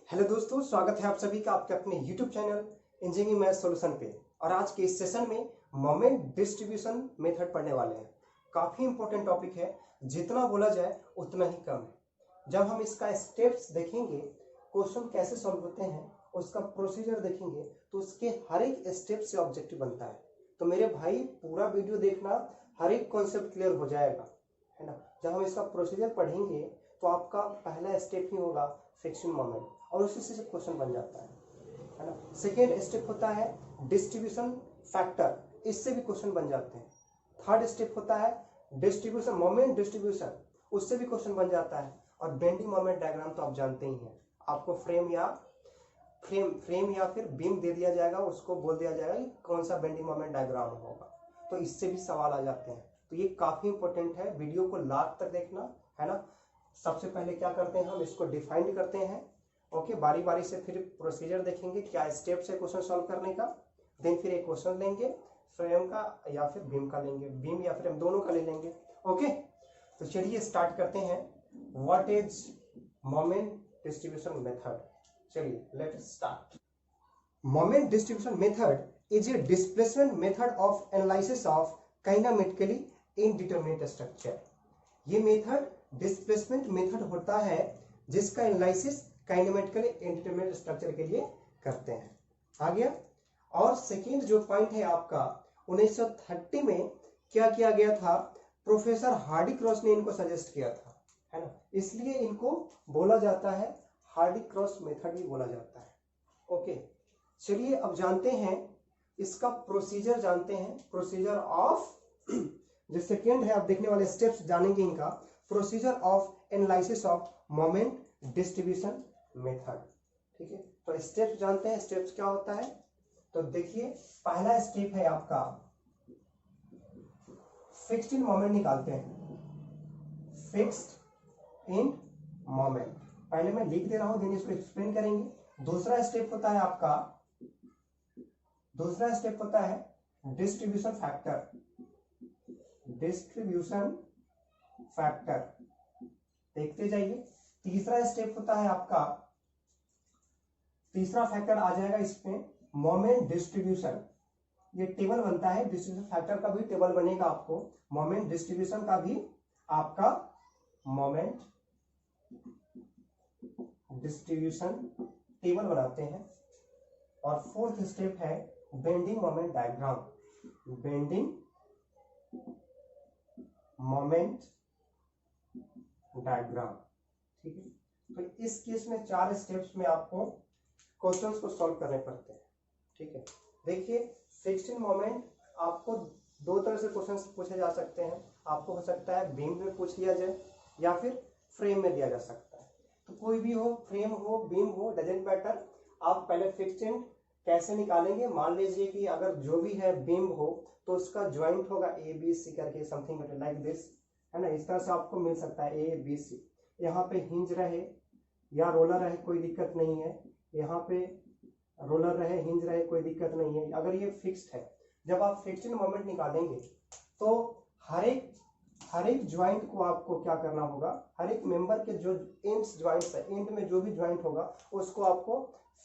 Hello दोस्तों, स्वागत है आप सभी का आपके अपने YouTube channel engineering math solution पे। और आज के इस सेशन में मोमेंट डिस्ट्रीब्यूशन मेथड पढ़ने वाले हैं। काफ़ी इंपॉर्टेंट टॉपिक है, जितना बोला जाए उतना ही कम है। जब हम इसका स्टेप्स देखेंगे, क्वेश्चन कैसे सॉल्व होते हैं, उसका प्रोसीजर देखेंगे, तो उसके हर एक स्टेप से ऑब्जेक्टिव बनता है। तो मेरे भाई पूरा वीडियो देखना, हर एक कॉन्सेप्ट क्लियर हो जाएगा, है ना। जब हम इसका प्रोसीजर पढ़ेंगे तो आपका पहला स्टेप ही होगा फ्रिक्शन मोमेंट, और उसी से क्वेश्चन बन जाता है ना। सेकेंड स्टेप होता है डिस्ट्रीब्यूशन फैक्टर, इससे भी क्वेश्चन बन जाते हैं। थर्ड स्टेप होता है डिस्ट्रीब्यूशन मोमेंट डिस्ट्रीब्यूशन, उससे भी क्वेश्चन बन जाता है। और बेंडिंग मोमेंट डायग्राम तो आप जानते ही हैं, आपको फ्रेम या फिर बीम दे दिया जाएगा, उसको बोल दिया जाएगा कि कौन सा बेंडिंग मोमेंट डायग्राम होगा, तो इससे भी सवाल आ जाते हैं। तो ये काफी इंपॉर्टेंट है, वीडियो को लास्ट तक देखना, है ना। सबसे पहले क्या करते हैं, हम इसको डिफाइन करते हैं। ओके, बारी बारी से फिर प्रोसीजर देखेंगे, क्या स्टेप्स है क्वेश्चन सॉल्व करने का। देन फिर एक क्वेश्चन लेंगे, फ्रेम का या फिर बीम का लेंगे, बीम या फ्रेम दोनों का ले लेंगे। ओके, तो चलिए स्टार्ट करते हैं। What is moment distribution method. चलिए let's start. Moment distribution method is a displacement method of analysis of kinematically indeterminate structure. ये मेथड डिस्प्लेसमेंट मेथड होता है जिसका एनालिसिस काइनेमेटिकली इनडिटरमिनेट स्ट्रक्चर के लिए करते हैं। आ गया। और सेकेंड जो पॉइंट है आपका, 1930 में क्या किया गया था, प्रोफेसर हार्डी क्रॉस ने इनको सजेस्ट किया था, है ना। इसलिए इनको बोला जाता है हार्डी क्रॉस मेथड भी बोला जाता है। ओके, चलिए अब जानते हैं इसका प्रोसीजर, जानते हैं प्रोसीजर ऑफ जो सेकेंड है, आप देखने वाले स्टेप्स जानेंगे इनका। Procedure of analysis of moment distribution method, ठीक है। तो स्टेप्स जानते हैं, स्टेप्स क्या होता है। तो देखिए, पहला स्टेप है आपका फिक्स्ड इन मोमेंट निकालते हैं। फिक्स्ड इन मोमेंट पहले मैं लिख दे रहा हूं, देन इसको एक्सप्लेन करेंगे। दूसरा स्टेप होता है आपका, दूसरा स्टेप होता है डिस्ट्रीब्यूशन फैक्टर। डिस्ट्रीब्यूशन फैक्टर देखते जाइए। तीसरा स्टेप होता है आपका, तीसरा फैक्टर आ जाएगा इसमें मोमेंट डिस्ट्रीब्यूशन। ये टेबल बनता है, डिस्ट्रीब्यूशन फैक्टर का भी टेबल बनेगा आपको, मोमेंट डिस्ट्रीब्यूशन का भी आपका मोमेंट डिस्ट्रीब्यूशन टेबल बनाते हैं। और फोर्थ स्टेप है bending moment diagram. Bending moment diagram, ठीक है। तो इस केस में 4 स्टेप्स में आपको क्वेश्चंस को सॉल्व करने पड़ते हैं, ठीक है। देखिए, फिक्स्ड इन मोमेंट आपको दो तरह से क्वेश्चंस पूछे जा सकते हैं। आपको हो सकता है बीम में पूछ लिया जाए या फिर फ्रेम में दिया जा सकता है। तो कोई भी हो, फ्रेम हो, बीम हो, डजेंट मैटर। आप पहले फिक्स्ड इन कैसे निकालेंगे, मान लीजिए कि अगर जो भी है बीम हो तो उसका ज्वाइंट होगा ए बी सी करके, समथिंग लाइक दिस, है ना। इस तरह से आपको मिल सकता है ए बी सी। यहाँ पे हिंज रहे या रोलर रहे कोई दिक्कत नहीं है, यहाँ पे रोलर रहे, हिंज रहे, कोई दिक्कत नहीं है, अगर ये फिक्स्ड है। जब आप फिक्स्ड मोमेंट निकालेंगे तो हर एक ज्वाइंट को आपको क्या करना होगा, हर एक मेंबर के जो एंड्स ज्वाइंट्स है, एंड में जो भी ज्वाइंट होगा उसको आपको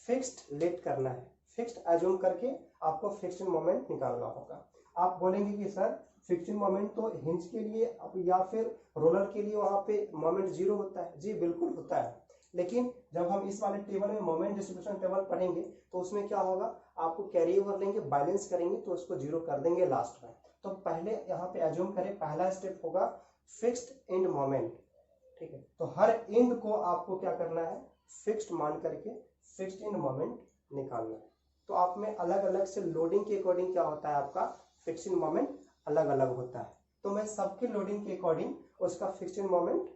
फिक्स्ड लेट करना है। फिक्स्ड एज्यूम करके आपको फिक्स्ड मोमेंट निकालना होगा। आप बोलेंगे कि सर फिक्स्ड मोमेंट तो हिंज के लिए या फिर रोलर के लिए वहां पे मोमेंट 0 होता है। जी बिल्कुल होता है, लेकिन जब हम इस वाले टेबल में मोमेंट डिस्ट्रीब्यूशन टेबल पढ़ेंगे तो उसमें क्या होगा, आपको कैरी ओवर लेंगे, बैलेंस करेंगे तो उसको 0 कर देंगे लास्ट में। तो पहले यहाँ पे एज्यूम करें, पहला स्टेप होगा फिक्स्ड एंड मोमेंट, ठीक है। तो हर एंड को आपको क्या करना है, फिक्स्ड मान करके फिक्स्ड एंड मोमेंट निकालना है। तो आप में अलग अलग से लोडिंग के अकॉर्डिंग क्या होता है, आपका फिक्स्ड मोमेंट अलग अलग होता है। तो मैं सबके लोडिंग के अकॉर्डिंग उसका फिक्स्ड मोमेंट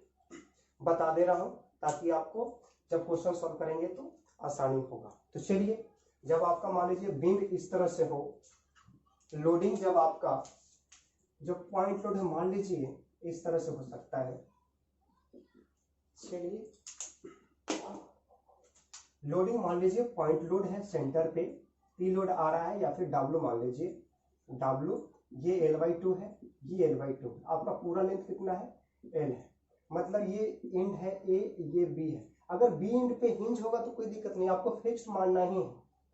बता दे रहा हूं, ताकि आपको जब क्वेश्चन सॉल्व करेंगे तो आसानी होगा। तो चलिए, जब आपका मान लीजिए बीम इस तरह से हो, लोडिंग जब आपका जो पॉइंट लोड है मान लीजिए इस तरह से हो सकता है। चलिए, लोडिंग मान लीजिए पॉइंट लोड है, सेंटर पे पी लोड आ रहा है, या फिर डब्ल्यू मान लीजिए, डब्ल्यू ये L/2 है, ये L/2। आपका पूरा लेंथ कितना है, L है, मतलब ये एंड है A, ये B है। अगर बी एंड पे हिंज होगा तो कोई दिक्कत नहीं, आपको फिक्स्ड मानना ही है,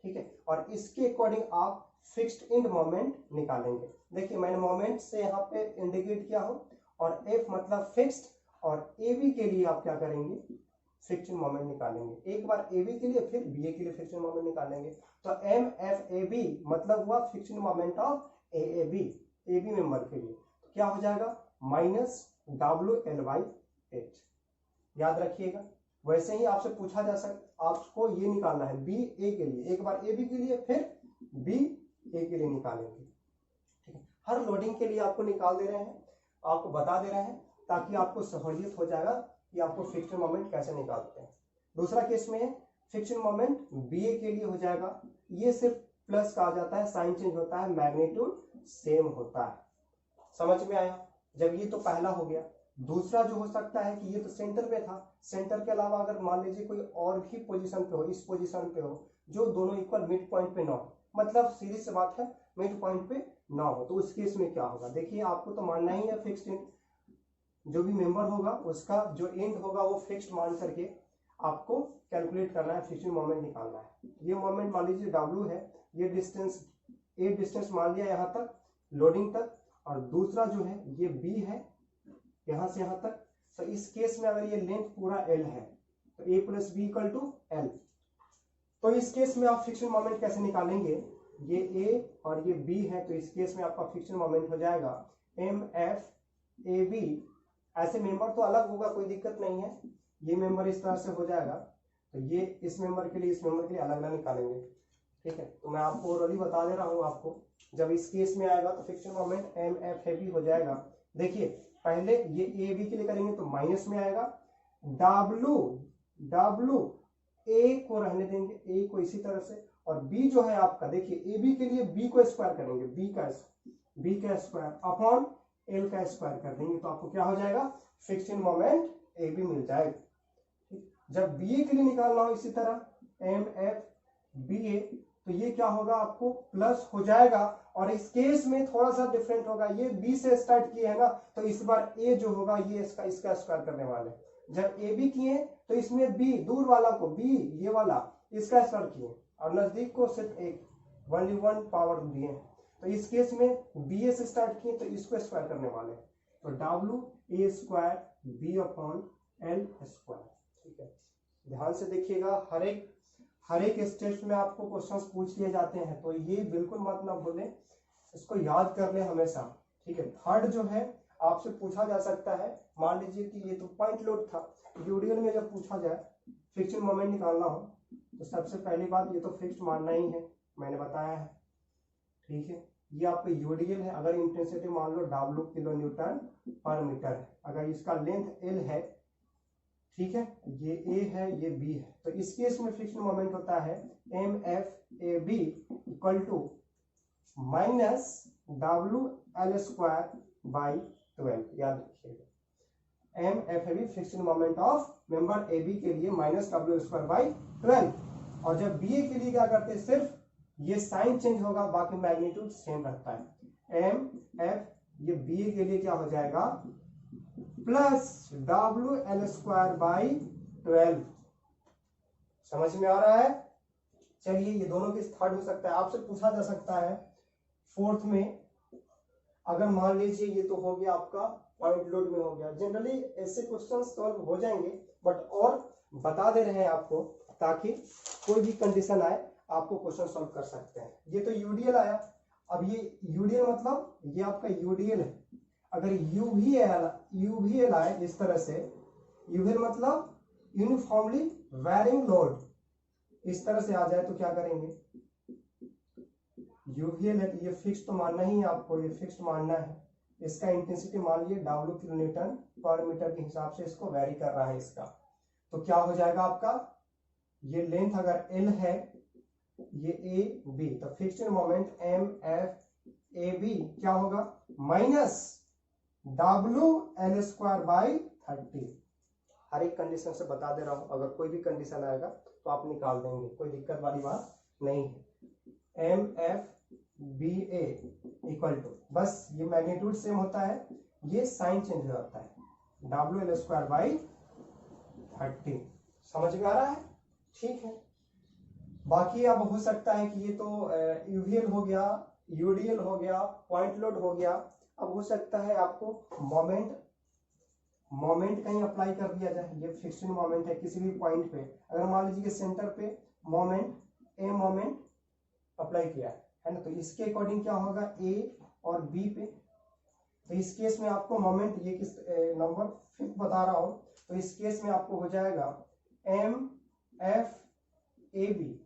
ठीक है। और इसके अकॉर्डिंग आप फिक्स्ड एंड मोमेंट निकालेंगे। देखिए मैंने मोमेंट से यहाँ पे इंडिकेट किया हूं, और एफ मतलब फिक्स्ड, और ए बी के लिए आप क्या करेंगे, फिक्स्ड मोमेंट निकालेंगे। एक बार ए बी के लिए, फिर बी ए के लिए फिक्स्ड मोमेंट निकालेंगे। तो एम एफ ए बी मतलब हुआ fixed moment of A B member के लिए। तो क्या हो जाएगा, माइनस डब्ल्यू एल बाई 8, याद रखिएगा। वैसे ही आपसे पूछा जा सकता, आपको ये निकालना है बी ए के लिए, एक बार ए बी के लिए, फिर बी ए के लिए निकालेंगे, ठीक है। हर लोडिंग के लिए आपको निकाल दे रहे हैं, आपको बता दे रहे हैं, ताकि आपको सहूलियत हो जाएगा कि आपको फिक्स्ड मोमेंट कैसे निकालते हैं। दूसरा केस में फिक्स्ड मोमेंट बी ए के लिए हो जाएगा, ये सिर्फ प्लस का आ जाता है, साइन चेंज होता है, मैग्नीट्यूड सेम होता है। समझ में आया? जब ये तो पहला हो गया। दूसरा जो हो सकता है कि ये तो सेंटर पे था, सेंटर के अलावा अगर मान लीजिए कोई और भी पोजीशन पे हो, इस पोजीशन पे हो, जो दोनों इक्वल मिड पॉइंट पे ना हो, मतलब सीधी सी बात है मिड पॉइंट पे ना हो, तो उस केस में क्या होगा, देखिए आपको तो मानना ही है फिक्स्ड एंड, जो भी मेंबर होगा उसका जो एंड होगा वो फिक्स्ड मान करके आपको कैलकुलेट करना है, फिक्स्ड मोमेंट निकालना है। ये मोमेंट मान लीजिए डब्ल्यू है, ये डिस्टेंस ए डिस्टेंस मान लिया यहाँ तक लोडिंग तक, और दूसरा जो है ये बी है यहां से यहां तक। तो इस केस में अगर ये लेंथ पूरा एल है तो A plus B equal to L. तो इस केस में आप फिक्स्ड मोमेंट कैसे निकालेंगे, ये ए और ये बी है, तो इस केस में आपका फिक्स्ड मोमेंट हो जाएगा एम एफ ए बी। ऐसे मेंबर तो अलग होगा, कोई दिक्कत नहीं है, ये मेंबर इस तरह से हो जाएगा, तो ये इस मेंबर के लिए इस मेंबर के लिए अलग अलग निकालेंगे, ठीक है। तो मैं आपको ओरली बता दे रहा हूं, आपको जब इस केस में आएगा तो fixed moment M F A B हो जाएगा। देखिए पहले ये ए बी के लिए करेंगे तो माइनस में आएगा, डब्ल्यू डब्ल्यू ए को रहने देंगे, ए को इसी तरह से, और बी जो है आपका, देखिए ए बी के लिए बी को स्क्वायर करेंगे, बी का स्क्वायर अपॉन एल का स्क्वायर कर देंगे, तो आपको क्या हो जाएगा, फिक्स्ड मोमेंट ए बी मिल जाएगा। जब बी ए के लिए निकालना हो इसी तरह एम एफ बी ए, तो ये क्या होगा, आपको प्लस हो जाएगा, और इस केस में थोड़ा सा डिफरेंट होगा, ये बी से स्टार्ट किए है ना, तो इस बार ए जो होगा ये इसका स्क्वायर करने वाले। जब ए बी किए तो इसमें बी दूर वाला को, बी ये वाला इसका स्क्वायर किए, और नजदीक को सिर्फ एक 1 पावर दिए, तो इस केस में बी ए से स्टार्ट किए तो इसको स्क्वायर करने वाले, तो W A square B upon L square, ठीक है। ध्यान से देखिएगा, हर एक स्टेप्स में आपको क्वेश्चंस पूछ लिए जाते हैं, तो ये बिल्कुल मत ना भूलें, इसको याद कर ले हमेशा, ठीक है। थर्ड जो है आपसे पूछा जा सकता है, मान लीजिए कि ये तो पॉइंट लोड था, यूडीएल में जब पूछा जाए फिक्स्ड मोमेंट निकालना हो, तो सबसे पहली बात ये तो फिक्स्ड मानना ही है, मैंने बताया है, ठीक है। ये आपका यूडीएल है, अगर इंटेंसिटी मान लो डब्ल्यू किलो न्यूटन पर मीटर है, अगर इसका लेंथ एल है, ठीक है, ये ए है ये बी है, तो इस केस में फिक्स्ड मोमेंट होता है M F A B equal to minus W L square by 12, याद रखिएगा। M F A B fixed moment of member A B के लिए माइनस डब्ल्यू स्क्वायर बाई 12, और जब बी ए के लिए क्या करते हैं, सिर्फ ये साइन चेंज होगा, बाकी मैग्नीट्यूड सेम रहता है। एम एफ ये बी ए के लिए क्या हो जाएगा, plus W L square by 12। समझ में आ रहा है? चलिए ये दोनों के थर्ड हो सकता है, आपसे पूछा जा सकता है फोर्थ में, अगर मान लीजिए ये तो हो गया आपका पॉइंट लोड में हो गया, जनरली ऐसे क्वेश्चन सॉल्व हो जाएंगे, बट और बता दे रहे हैं आपको ताकि कोई भी कंडीशन आए आपको क्वेश्चन सॉल्व कर सकते हैं। ये तो यूडीएल आया, अब ये यूडीएल मतलब ये आपका यूडीएल है, अगर यूवीएल आए इस तरह से, यूवीएल मतलब यूनिफॉर्मली वेरिंग लोड, इस तरह से आ जाए तो क्या करेंगे, यूवीएल है तो ये फिक्स तो मानना ही है आपको, ये फिक्स मानना है, इसका इंटेंसिटी मान लिए डब्ल्यू किलो न्यूटन पर मीटर के हिसाब से इसको वेरी कर रहा है इसका, तो क्या हो जाएगा आपका, ये लेंथ अगर एल है, ये ए बी, तो fixed moment M F A B क्या होगा, minus W L square by 30। हर एक कंडीशन से बता दे रहा हूं, अगर कोई भी कंडीशन आएगा तो आप निकाल देंगे, कोई दिक्कत वाली बात नहीं है। M F B A equal to, बस ये मैग्नीट्यूड सेम होता है, ये साइन चेंज हो जाता है, डब्ल्यू एल स्क्वायर बाई 30। समझ में आ रहा है? ठीक है। बाकी अब हो सकता है कि ये तो यूवीएल हो गया, यूडीएल हो गया, पॉइंट लोड हो गया। अब हो सकता है आपको मोमेंट कहीं अप्लाई कर दिया जाए। ये फिक्स्ड मोमेंट है किसी भी पॉइंट पे। अगर मान लीजिए कि सेंटर पे मोमेंट अप्लाई किया है ना, तो इसके अकॉर्डिंग क्या होगा ए और बी पे। तो इस केस में आपको मोमेंट, ये किस नंबर 5 बता रहा हूं, तो इस केस में आपको हो जाएगा M F A B.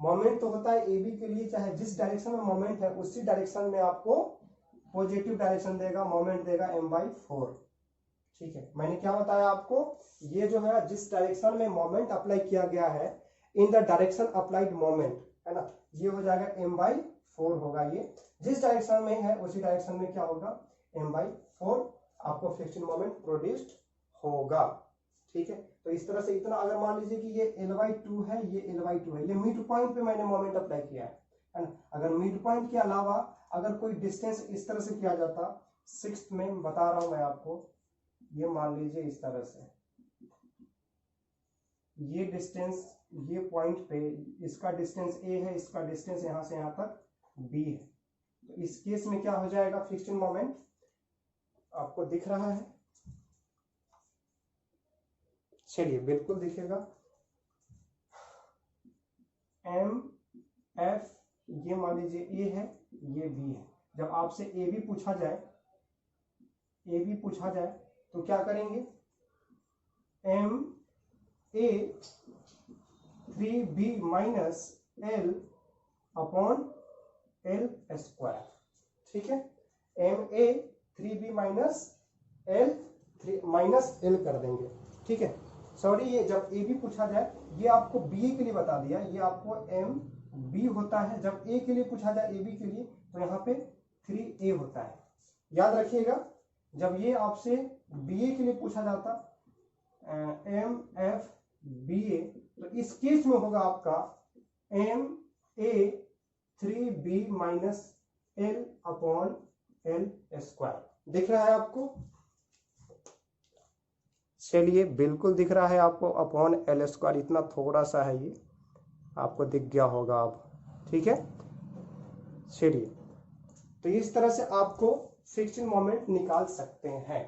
Moment तो होता है ए बी के लिए, चाहे जिस डायरेक्शन में मोमेंट है उसी डायरेक्शन में आपको पॉजिटिव डायरेक्शन देगा, मोमेंट देगा m/4। ठीक है, मैंने क्या बताया आपको, ये जो है जिस डायरेक्शन में मोमेंट अप्लाई किया गया है, in the direction applied moment, है ना, ये हो जाएगा m/4 होगा। ये जिस डायरेक्शन में है उसी डायरेक्शन में क्या होगा, m/4 आपको फिक्स्ड मोमेंट प्रोड्यूस्ड होगा। ठीक है, तो इस तरह से इतना, अगर मान लीजिए कि ये L/2 है, ये L/2 है, ये मिड पॉइंट पे मैंने मोमेंट अप्लाई किया है ना। अगर मिड पॉइंट के अलावा अगर कोई डिस्टेंस इस तरह से किया जाता, 6th में बता रहा हूं मैं आपको, ये मान लीजिए इस तरह से, ये डिस्टेंस, ये पॉइंट पे इसका डिस्टेंस a है, इसका डिस्टेंस यहां से यहां तक b है। तो इस केस में क्या हो जाएगा, फिक्स्ड मोमेंट आपको दिख रहा है, चलिए बिल्कुल दिखेगा, एम एफ, ये मान लीजिए ए है, ये बी है। जब आपसे ए बी पूछा जाए तो क्या करेंगे, M A 3b minus L upon L square. ठीक है, M A 3b minus L कर देंगे। ठीक है, सॉरी, ये जब ए बी पूछा जाए, ये आपको बी के लिए बता दिया, ये आपको एम बी होता है। जब ए के लिए पूछा जाए, ए बी के लिए, तो यहाँ पे 3a होता है। याद रखिएगा, जब ये आपसे बी ए के लिए पूछा जाता, एम एफ बी ए, तो इस केस में होगा आपका M A 3b minus L upon L square. दिख रहा है आपको? चलिए बिल्कुल दिख रहा है आपको, अपॉन एल स्क्वायर, इतना थोड़ा सा है, ये आपको दिख गया होगा अब। ठीक है, चलिए, तो इस तरह से आपको फिक्स्ड मोमेंट निकाल सकते हैं।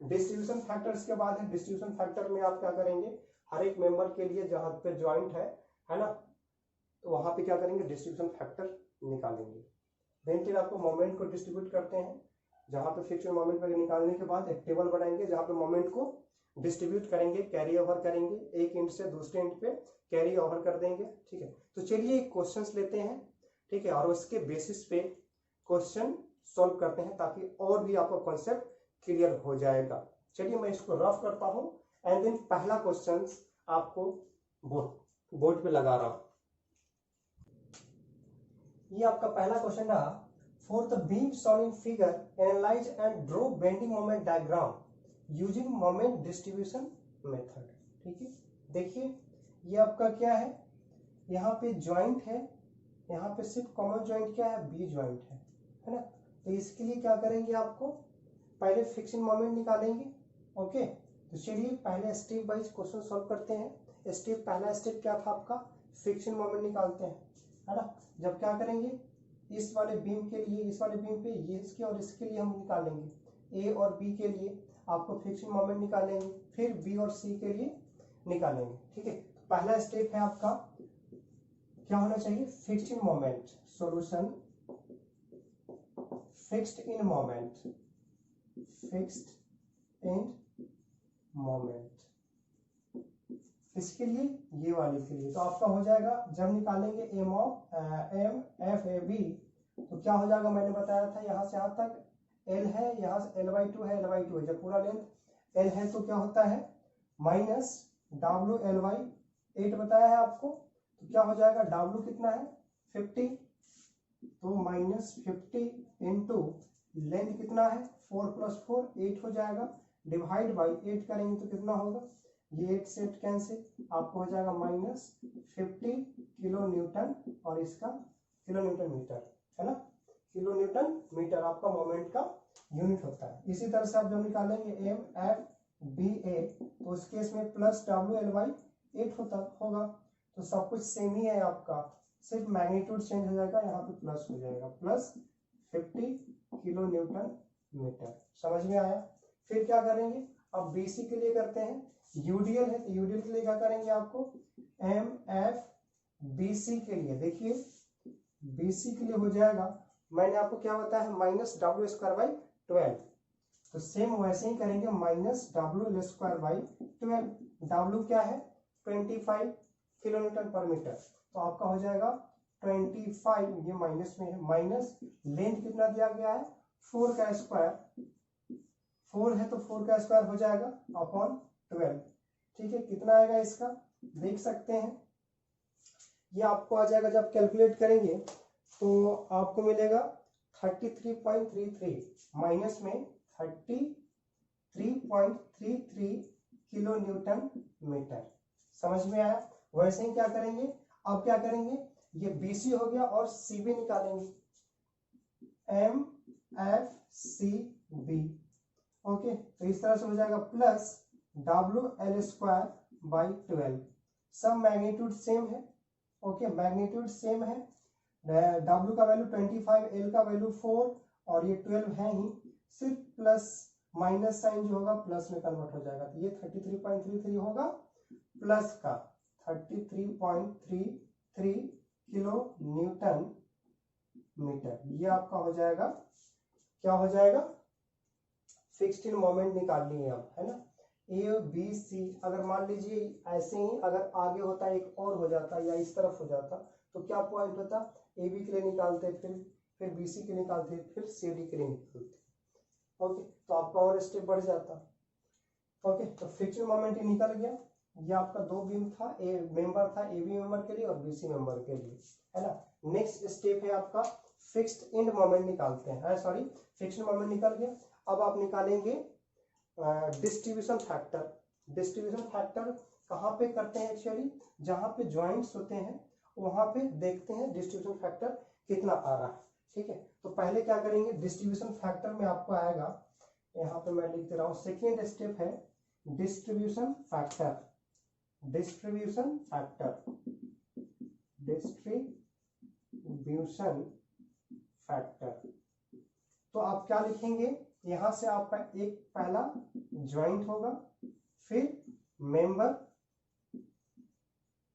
डिस्ट्रीब्यूशन फैक्टर्स के बाद है, डिस्ट्रीब्यूशन फैक्टर में आप क्या करेंगे, हर एक मेंबर के लिए जहां पे ज्वाइंट है ना, तो वहां पे क्या करेंगे, डिस्ट्रीब्यूशन फैक्टर निकालेंगे। देन फिर आपको मोमेंट को डिस्ट्रीब्यूट करते हैं, जहां पे फिक्स्ड मोमेंट पर निकालने के बाद एक टेबल बनाएंगे जहां पे मोमेंट को डिस्ट्रीब्यूट करेंगे, कैरी ओवर करेंगे, एक एंड से दूसरे एंड पे कैरी ओवर कर देंगे। ठीक है, तो चलिए क्वेश्चंस लेते हैं, ठीक है, और उसके बेसिस पे क्वेश्चन सॉल्व करते हैं, ताकि और भी आपका कॉन्सेप्ट क्लियर हो जाएगा। चलिए मैं इसको रफ करता हूं, एंड देन पहला क्वेश्चन आपको बोर्ड पे लगा रहा हूं। ये आपका पहला क्वेश्चन रहा, for the beam shown in figure analyse and draw bending moment diagram using moment distribution method. ठीक है, देखिए ये आपका क्या है, यहाँ पे ज्वाइंट है, यहाँ पे सिर्फ कॉमन ज्वाइंट क्या है, बी ज्वाइंट है ना। तो इसके लिए क्या करेंगे, आपको पहले फिक्स्ड मोमेंट निकालेंगे। ओके, तो चलिए पहले स्टेप वाइज क्वेश्चन सॉल्व करते हैं। पहला स्टेप क्या था आपका, फिक्स्ड मोमेंट निकालते हैं, है ना। जब क्या करेंगे, इस वाले बीम के लिए, इस वाले बीम पे ये इसके और इसके लिए हम निकालेंगे, ए और बी के लिए आपको फिक्स्ड मोमेंट निकालेंगे, फिर बी और सी के लिए निकालेंगे। ठीक है, तो पहला स्टेप है आपका, क्या होना चाहिए, fixed moment solution, fixed in moment इसके लिए, ये वाले के लिए, तो आपका हो जाएगा, जब निकालेंगे एम एफ ए बी, तो क्या हो जाएगा, मैंने बताया था यहाँ से यहाँ तक एल है, यहाँ से L/2 है, L/2 है, जब पूरा लेंथ एल है तो क्या होता है माइनस W/8 बताया है आपको, तो क्या हो जाएगा, W कितना है 50, तो -50 इंटू लेंथ कितना है 4 + 4 8 हो जाएगा, डिवाइड बाई 8 करेंगे तो कितना होगा, ये 8 से 8 कैंसिल, आपको हो जाएगा -50 किलो न्यूटन, और इसका किलो न्यूटन मीटर, है ना, किलो न्यूटन मीटर आपका मोमेंट का यूनिट होता है। इसी तरह से आप जब निकालेंगे एम एफ बी ए, तो उस केस में प्लस W/8 8 होता होगा। तो सब कुछ सेम ही है आपका, सिर्फ मैग्नीट्यूड चेंज हो जाएगा, यहाँ पे प्लस हो जाएगा, प्लस 50 किलो न्यूटन मीटर। समझ में आया। फिर क्या करेंगे, अब बीसी के लिए करते हैं, यूडीएल है तो यूडीएल के लिए क्या करेंगे आपको, एम एफ बीसी के लिए, देखिए बीसी के लिए हो जाएगा, मैंने आपको क्या बताया, माइनस डब्ल्यू स्क्वायर बाई 12। तो सेम वैसे ही करेंगे, minus W square by 12। W क्या है, 25 किलो न्यूटन पर मीटर। तो आपका हो जाएगा 25, ये माइनस में है, माइनस लेंथ कितना दिया गया है, 4 का स्क्वायर, 4 है तो 4 का स्क्वायर हो जाएगा अपॉन 12। ठीक है, कितना आएगा इसका देख सकते हैं, ये आपको आ जाएगा, जब कैलकुलेट करेंगे तो आपको मिलेगा 33.33 माइनस में 33.33 किलो न्यूटन मीटर। समझ में आया। वैसे ही क्या करेंगे, अब क्या करेंगे, ये बीसी हो गया और सीबी निकालेंगे, M F C B. Okay, तो इस तरह से हो जाएगा, plus W L square by 12। सब मैग्नीट्यूड सेम है। ओके, मैग्नीट्यूड सेम है, डब्ल्यू का वैल्यू 25, एल का वैल्यू 4 और ये 12 है ही, सिर्फ प्लस माइनस साइन जो होगा प्लस में कन्वर्ट हो जाएगा। तो ये 33.33 होगा, प्लस का 33.33 किलो न्यूटन मीटर। ये आपका हो जाएगा, क्या हो जाएगा, फिक्स्ड मोमेंट निकालनी है अब, है ना। ए बी सी, अगर मान लीजिए ऐसे ही अगर आगे होता एक और हो जाता या इस तरफ हो जाता तो क्या पॉइंट होता, ए बी के लिए निकालते, फिर बी सी के लिए निकालते, फिर सी डी के लिए निकालते। ओके, तो आपका और स्टेप बढ़ जाता। ओके, तो फ्रिक्शन मोमेंट ही निकल गया। ये आपका दो बीम था, ए मेंबर था ए बी मेंबर के लिए और बी सी मेंबर के लिए, है ना। नेक्स्ट स्टेप है आपका फिक्स्ड एंड मोमेंट निकालते हैं, सॉरी फ्रिक्शन मोमेंट निकल गया। अब आप निकालेंगे डिस्ट्रीब्यूशन फैक्टर। डिस्ट्रीब्यूशन फैक्टर कहाँ पे करते हैं एक्चुअली, जहाँ पे ज्वाइंट्स होते हैं वहां पे देखते हैं डिस्ट्रीब्यूशन फैक्टर कितना आ रहा है। ठीक है, तो पहले क्या करेंगे, डिस्ट्रीब्यूशन फैक्टर में आपको आएगा, यहाँ पे मैं लिख दे रहा हूँ, सेकेंड स्टेप है distribution factor. Distribution factor, distribution factor. तो आप क्या लिखेंगे, यहां से आपका एक पहला ज्वाइंट होगा, फिर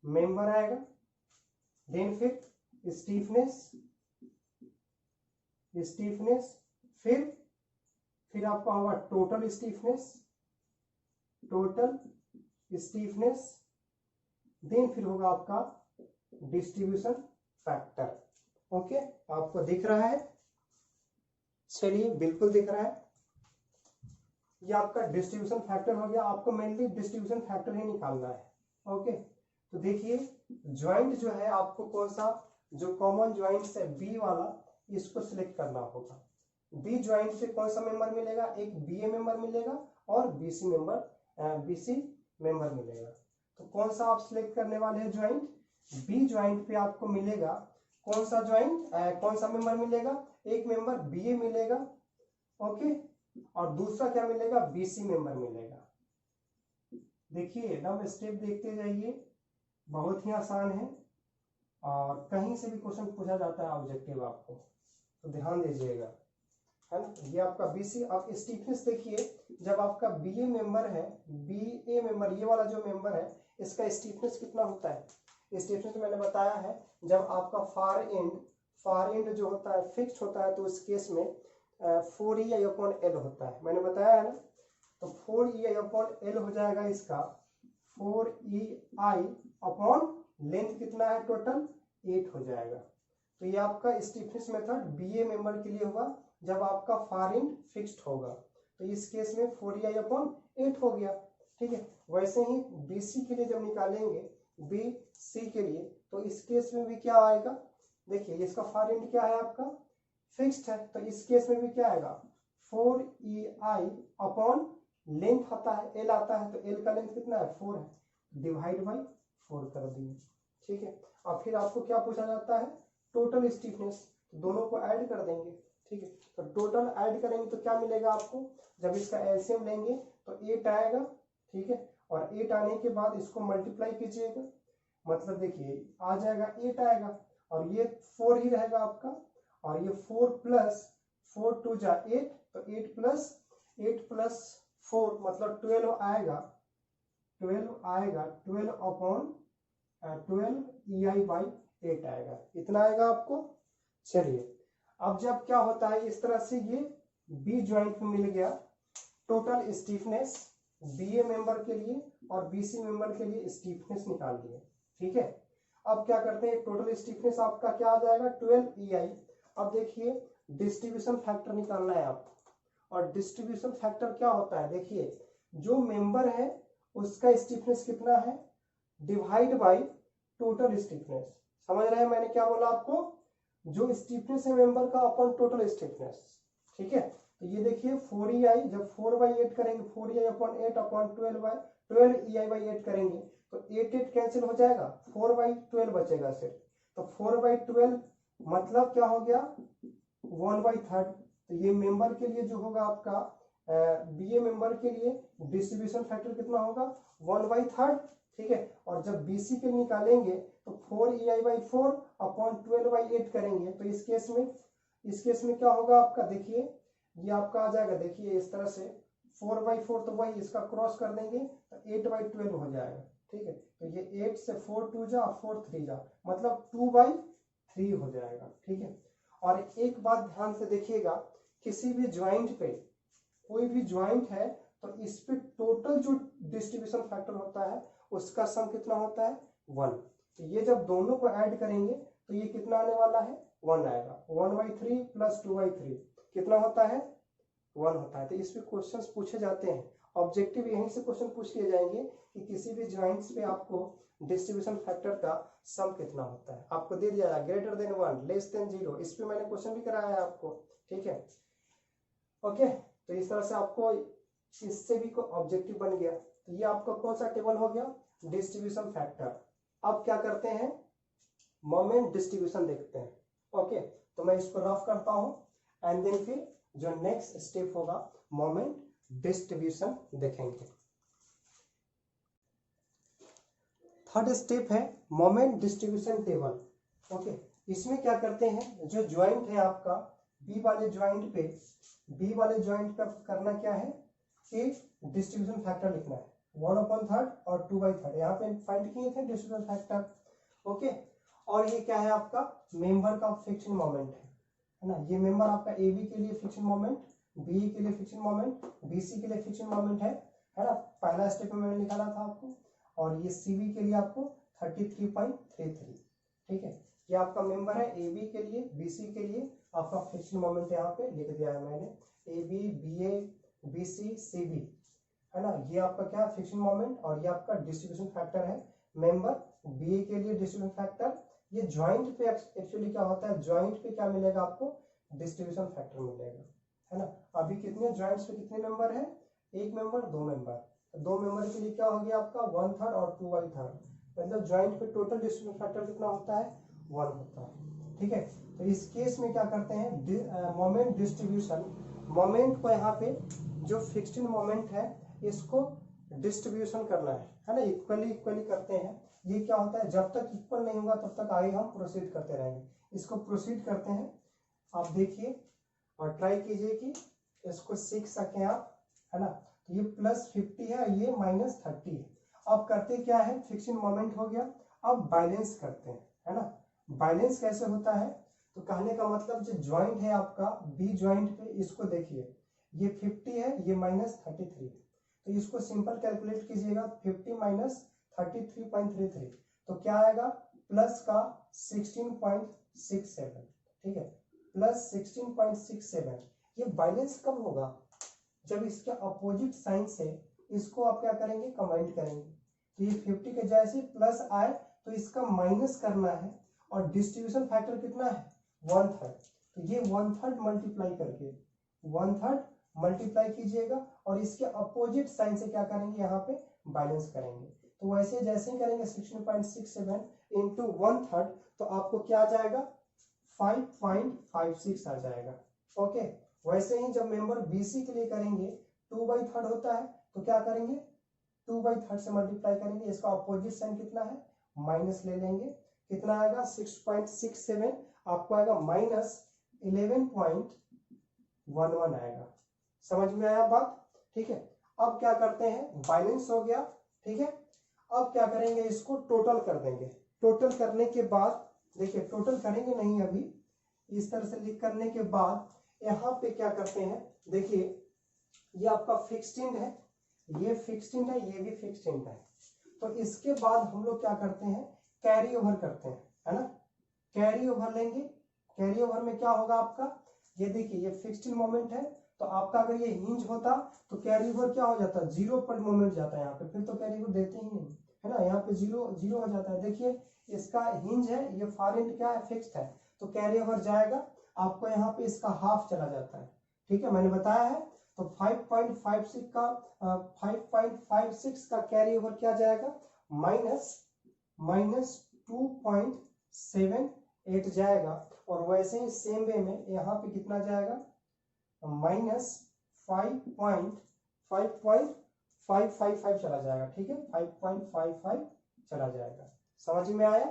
मेंबर आएगा, देन फिर स्टीफनेस, फिर आपका होगा टोटल स्टीफनेस, देन फिर होगा आपका डिस्ट्रीब्यूशन फैक्टर। ओके, आपको दिख रहा है, चलिए बिल्कुल दिख रहा है। ये आपका डिस्ट्रीब्यूशन फैक्टर हो गया, आपको मेनली डिस्ट्रीब्यूशन फैक्टर ही निकालना है। ओके, तो देखिए ज्वाइंट जो है आपको कौन सा, जो कॉमन ज्वाइंट है बी वाला, इसको सिलेक्ट करना होगा। बी ज्वाइंट से कौन सा मेंबर मिलेगा, एक बीए मेंबर मिलेगा और बीसी मेंबर मिलेगा। तो कौन सा आप सिलेक्ट करने वाले हैं ज्वाइंट, बी ज्वाइंट पे आपको मिलेगा कौन सा ज्वाइंट, कौन सा मेंबर मिलेगा, एक मेंबर बीए मिलेगा, ओके, और दूसरा क्या मिलेगा, बीसी मेंबर मिलेगा। देखिए एकदम स्टेप देखते जाइए, बहुत ही आसान है और कहीं से भी क्वेश्चन पूछा जाता है ऑब्जेक्टिव आपको, तो ध्यान दीजिएगा, है ना। ये आपका बीसी। अब स्टीफनेस देखिए, जब आपका बीए मेंबर है, बीए मेंबर ये वाला जो मेंबर है, इसका स्टीफनेस कितना होता है, स्टीफनेस मैंने बताया है, जब आपका फार एंड जो होता है फिक्स्ड होता है तो उस केस में 4EI अपॉन एल होता है, मैंने बताया है ना। तो 4EI अपॉन एल हो जाएगा इसका 4EI अपॉन लेंथ कितना है टोटल 8 हो जाएगा। तो ये आपका स्टीफनेस मेथड बीए मेंबर के लिए होगा जब आपका फार एंड फिक्स्ड होगा, तो इस केस में 4EI अपॉन 8 हो गया। ठीक है, वैसे ही बीसी के लिए जब निकालेंगे, बीसी के लिए, तो इस केस में भी क्या आएगा, देखिए इसका फार एंड क्या है आपका फिक्स्ड है, तो इस केस में भी क्या आएगा 4EI अपॉन लेंथ आता है एल आता है, तो एल का लेंथ कितना है 4 है, डिवाइड बाई 4 कर दिए। ठीक है, और फिर आपको क्या पूछा जाता है टोटल स्टीफनेस, तो दोनों को ऐड कर देंगे। ठीक है, तो टोटल ऐड करेंगे तो क्या मिलेगा आपको, जब इसका एलसीएम लेंगे तो 8 आएगा। ठीक है, और 8 आने के बाद इसको मल्टीप्लाई कीजिएगा, मतलब देखिए आ जाएगा 8 आएगा, और ये 4 ही रहेगा आपका, और ये 4 प्लस 4 2 जा 8, तो 8 प्लस 4 मतलब 12 आएगा, 12 अपॉन 12 EI बाई 8 आएगा, इतना आएगा आपको। चलिए अब जब क्या होता है, इस तरह से ये बी ज्वाइंट में मिल गया, टोटल स्टीफनेस बीए मेंबर के लिए और बीसी मेंबर के लिए स्टीफनेस निकाल लिए, ठीक है। अब क्या करते हैं, टोटल स्टीफनेस आपका क्या आ जाएगा 12 EI। अब देखिए डिस्ट्रीब्यूशन फैक्टर निकालना है आपको, और डिस्ट्रीब्यूशन फैक्टर क्या होता है, देखिए जो मेंबर है उसका स्टीफनेस कितना है, डिवाइड बाय टोटल स्टीफनेस। समझ रहे हैं मैंने क्या बोला आपको, जो स्टीफनेस है मेंबर का अपॉन टोटल स्टीफनेस, ठीक है। तो ये देखिए 4EI, जब 4/8 करेंगे 4EI upon 8 upon 12 EI by 8 करेंगे तो 8 कैंसिल हो जाएगा, 4/12 बचेगा सिर्फ, तो 4/12 मतलब क्या हो गया 1/3। तो ये मेंबर के लिए जो होगा आपका बीए मेंबर के लिए डिस्ट्रीब्यूशन फैक्टर कितना होगा 1/3, ठीक है। और जब बीसी के निकालेंगे तो 4EI बाई 4 अपॉन 12/8 करेंगे, तो इस केस में क्या होगा आपका, देखिए ये आपका आ जाएगा, देखिए इस तरह से 4/4, तो वही इसका क्रॉस कर देंगे तो 8/12 हो जाएगा, ठीक है। तो ये 8 से 4 2 जा 4 3 जा मतलब 2/3 हो जाएगा, ठीक है। और एक बात ध्यान से देखिएगा, किसी भी ज्वाइंट पे कोई भी ज्वाइंट है तो इस पे टोटल जो डिस्ट्रीब्यूशन फैक्टर होता है उसका सम कितना होता है 1। तो ये जब दोनों को ऐड करेंगे तो ये कितना आने वाला है 1 आएगा, 1/3 प्लस 2/3 कितना होता है 1 होता है। तो इस पे क्वेश्चंस पूछे जाते हैं, ऑब्जेक्टिव यहीं से क्वेश्चन पूछ लिए जाएंगे कि किसी भी ज्वाइंट्स पे आपको डिस्ट्रीब्यूशन फैक्टर का सम कितना होता है, आपको दे दिया ग्रेटर देन 1 लेस देन 0, इस पे मैंने क्वेश्चन भी कराया है आपको, ठीक है। ओके, तो इस तरह से आपको इससे भी कोई ऑब्जेक्टिव बन गया। तो ये आपका कौन सा टेबल हो गया, डिस्ट्रीब्यूशन फैक्टर। अब क्या करते हैं, मोमेंट डिस्ट्रीब्यूशन देखते हैं। ओके, तो मैं इसको रफ करता हूं एंड देन फिर जो नेक्स्ट स्टेप होगा मोमेंट डिस्ट्रीब्यूशन देखेंगे। थर्ड स्टेप है मोमेंट डिस्ट्रीब्यूशन टेबल। ओके, इसमें क्या करते हैं, जो ज्वाइंट है आपका बी वाले ज्वाइंट पे करना क्या है, एक डिस्ट्रीब्यूशन फैक्टर लिखना है 1/3 और 2/3, यहाँ पे फाइंड किए थे डिस्ट्रीब्यूशन फैक्टर। ओके, और ये क्या है आपका मेंबर का फ्रिक्शन मोमेंट है ना, ये मेंबर आपका ए बी के लिए फ्रिक्शन मोमेंट, बी के लिए फ्रिक्शन मोमेंट, बी सी के लिए फ्रिक्शन मोमेंट है ना, पहला स्टेप में मैंने निकाला था आपको। और ये सी बी के लिए आपको 33.33, ठीक है। ये आपका मेंबर है ए बी के लिए, बी सी के लिए आपका फ्रिक्शन मोमेंट यहाँ पे लिख दिया है मैंने, A B B A B C C B, है ना। ये आपका क्या फ्रिक्शन मोमेंट, और ये आपका डिस्ट्रीब्यूशन फैक्टर है मेंबर बी ए के लिए डिस्ट्रीब्यूशन फैक्टर। ये ज्वाइंट पे एक्चुअली क्या होता है, ज्वाइंट पे क्या मिलेगा आपको डिस्ट्रीब्यूशन फैक्टर मिलेगा, है ना। अभी कितने ज्वाइंट्स पे कितने मेंबर है, एक मेंबर, दो मेंबर, दो मेंबर के लिए क्या हो गया आपका 1/3 और 2/3, मतलब ज्वाइंट पे टोटल डिस्ट्रीब्यूशन फैक्टर कितना होता है 1 होता है, ठीक है। तो इस केस में क्या करते हैं, मोमेंट डिस्ट्रीब्यूशन, मोमेंट को यहाँ पे जो फिक्स्ड मोमेंट है इसको डिस्ट्रीब्यूशन करना है ना, इक्वली करते हैं। ये क्या होता है, जब तक इक्वल नहीं होगा तब तक आगे हम प्रोसीड करते रहेंगे, इसको प्रोसीड करते हैं। आप देखिए और ट्राई कीजिए कि इसको सीख सकें आप, है ना। तो ये +50 है, ये -30 है। अब करते क्या है, फिक्स्ड मोमेंट हो गया, अब बैलेंस करते हैं, है ना। बैलेंस कैसे होता है, तो कहने का मतलब जो ज्वाइंट है आपका बी ज्वाइंट पे, इसको देखिए ये 50 है, ये -33 है, तो इसको सिंपल कैलकुलेट कीजिएगा, 50 - 33.33, तो क्या आएगा प्लस का 16.67, ठीक है, +16.67। ये बैलेंस कब होगा, जब इसके अपोजिट साइन से इसको आप क्या करेंगे, कंबाइन करेंगे। तो ये 50 के जैसे प्लस आए तो इसका माइनस करना है, और डिस्ट्रीब्यूशन फैक्टर कितना है 1/3, तो ये 1/3 मल्टीप्लाई करके 1/3 मल्टीप्लाई कीजिएगा, और इसके अपोजिट साइन से क्या करेंगे, यहाँ पे बैलेंस करेंगे। तो वैसे जैसे ही करेंगे 16.67 इंटू 1/3, तो आपको क्या आ जाएगा 5.56 आ जाएगा। ओके, वैसे ही जब मेंबर बीसी के लिए करेंगे 2/3 होता है, तो क्या करेंगे 2/3 से मल्टीप्लाई करेंगे, इसका अपोजिट साइन कितना है माइनस ले लेंगे, कितना आएगा 6.67, आपको आएगा -11.11 आएगा। समझ में आया बात? ठीक है, अब क्या करते हैं, बैलेंस हो गया। ठीक है, अब क्या करेंगे, इसको टोटल कर देंगे। टोटल करने के बाद देखिए, टोटल करेंगे नहीं अभी, इस तरह से लिख करने के बाद यहाँ पे क्या करते हैं, देखिए ये आपका फिक्स्ड है, ये फिक्स्ड है, ये भी फिक्स्ड है। तो इसके बाद हम लोग क्या करते हैं, कैरी ओवर करते हैं, है ना। कैरी ओवर लेंगे, कैरी ओवर में क्या होगा आपका, ये देखिए ये फिक्स्ड मोमेंट है, तो आपका अगर ये हिंज होता तो कैरी ओवर क्या हो जाता, 0 पर मोमेंट जाता है यहाँ पे, फिर तो कैरी ओवर देते ही नहीं, है ना। यहाँ पे 0 हो जाता है। देखिए इसका हिंज है, ये फार एंड क्या है, फिक्स्ड है, तो कैरी ओवर जाएगा, आपको यहाँ पे इसका हाफ चला जाता है। ठीक है, मैंने बताया है। तो 5.56 का 5.56 का कैरी ओवर क्या जाएगा, -2.78 जाएगा। और वैसे ही सेम वे में यहाँ पे कितना जाएगा, -5.555 चला जाएगा। ठीक है, 5.55 चला जाएगा। समझ में आया?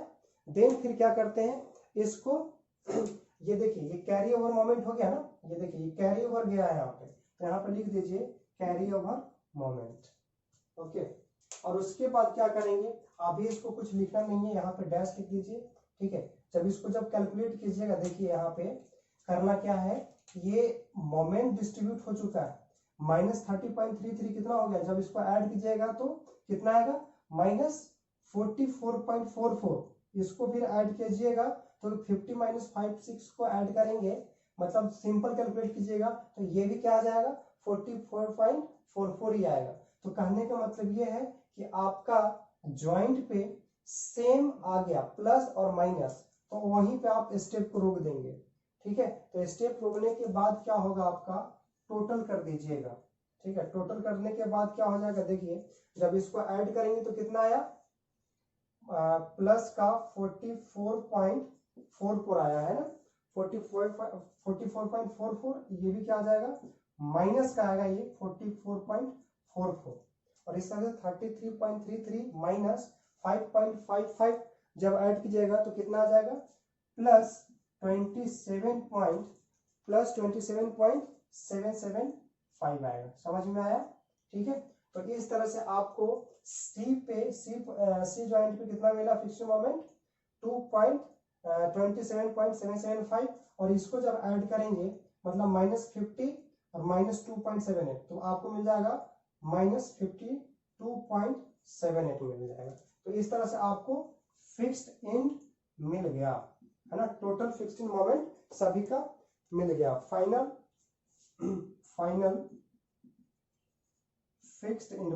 देन फिर क्या करते हैं इसको ये देखिए ये कैरी ओवर मोमेंट हो गया ना, ये देखिए ये कैरी ओवर गया है यहाँ पे, तो यहाँ पे लिख दीजिए कैरी ओवर मोमेंट। ओके, और उसके बाद क्या करेंगे, अभी इसको कुछ लिखना नहीं है, यहाँ पे डैश लिख दीजिए। ठीक है, जब इसको जब कैलकुलेट कीजिएगा, देखिए यहाँ पे करना क्या है, ये मोमेंट डिस्ट्रीब्यूट हो चुका है, -30.33 कितना हो गया, जब इसको ऐड कीजिएगा तो कितना आएगा, -44.44। इसको फिर ऐड कीजिएगा तो 50 - 56 को ऐड करेंगे, मतलब सिंपल कैलकुलेट कीजिएगा तो ये भी क्या आ जाएगा, 44.44 ही आएगा। तो कहने का मतलब ये है कि आपका जॉइंट पे सेम आ गया, प्लस और माइनस, तो वहीं पे आप स्टेप को रोक देंगे। ठीक है, तो स्टेप रोकने के बाद क्या होगा, आपका टोटल कर दीजिएगा। ठीक है, टोटल करने के बाद क्या हो जाएगा, देखिए जब इसको ऐड करेंगे तो कितना आया, प्लस का 44.44 आया है ना, 44.44, ये भी क्या आ जाएगा, माइनस का आएगा ये 44.44, और इस तरह से 33.33 माइनस 5.55 जब ऐड कीजिएगा तो कितना आ जाएगा, +27.775 आएगा। समझ में आया? ठीक है, तो इस तरह से आपको सी जॉइंट पे कितना मिला फिक्स्ड मोमेंट, 27.775, और इसको जब ऐड करेंगे मतलब -50 और -2.78, तो आपको मिल जाएगा -52.78 मिल जाएगा। तो इस तरह से आपको फिक्स्ड एंड मिल गया, है ना, टोटल फिक्स्ड मोमेंट सभी का मिल गया। फाइनल फिक्स्ड एंड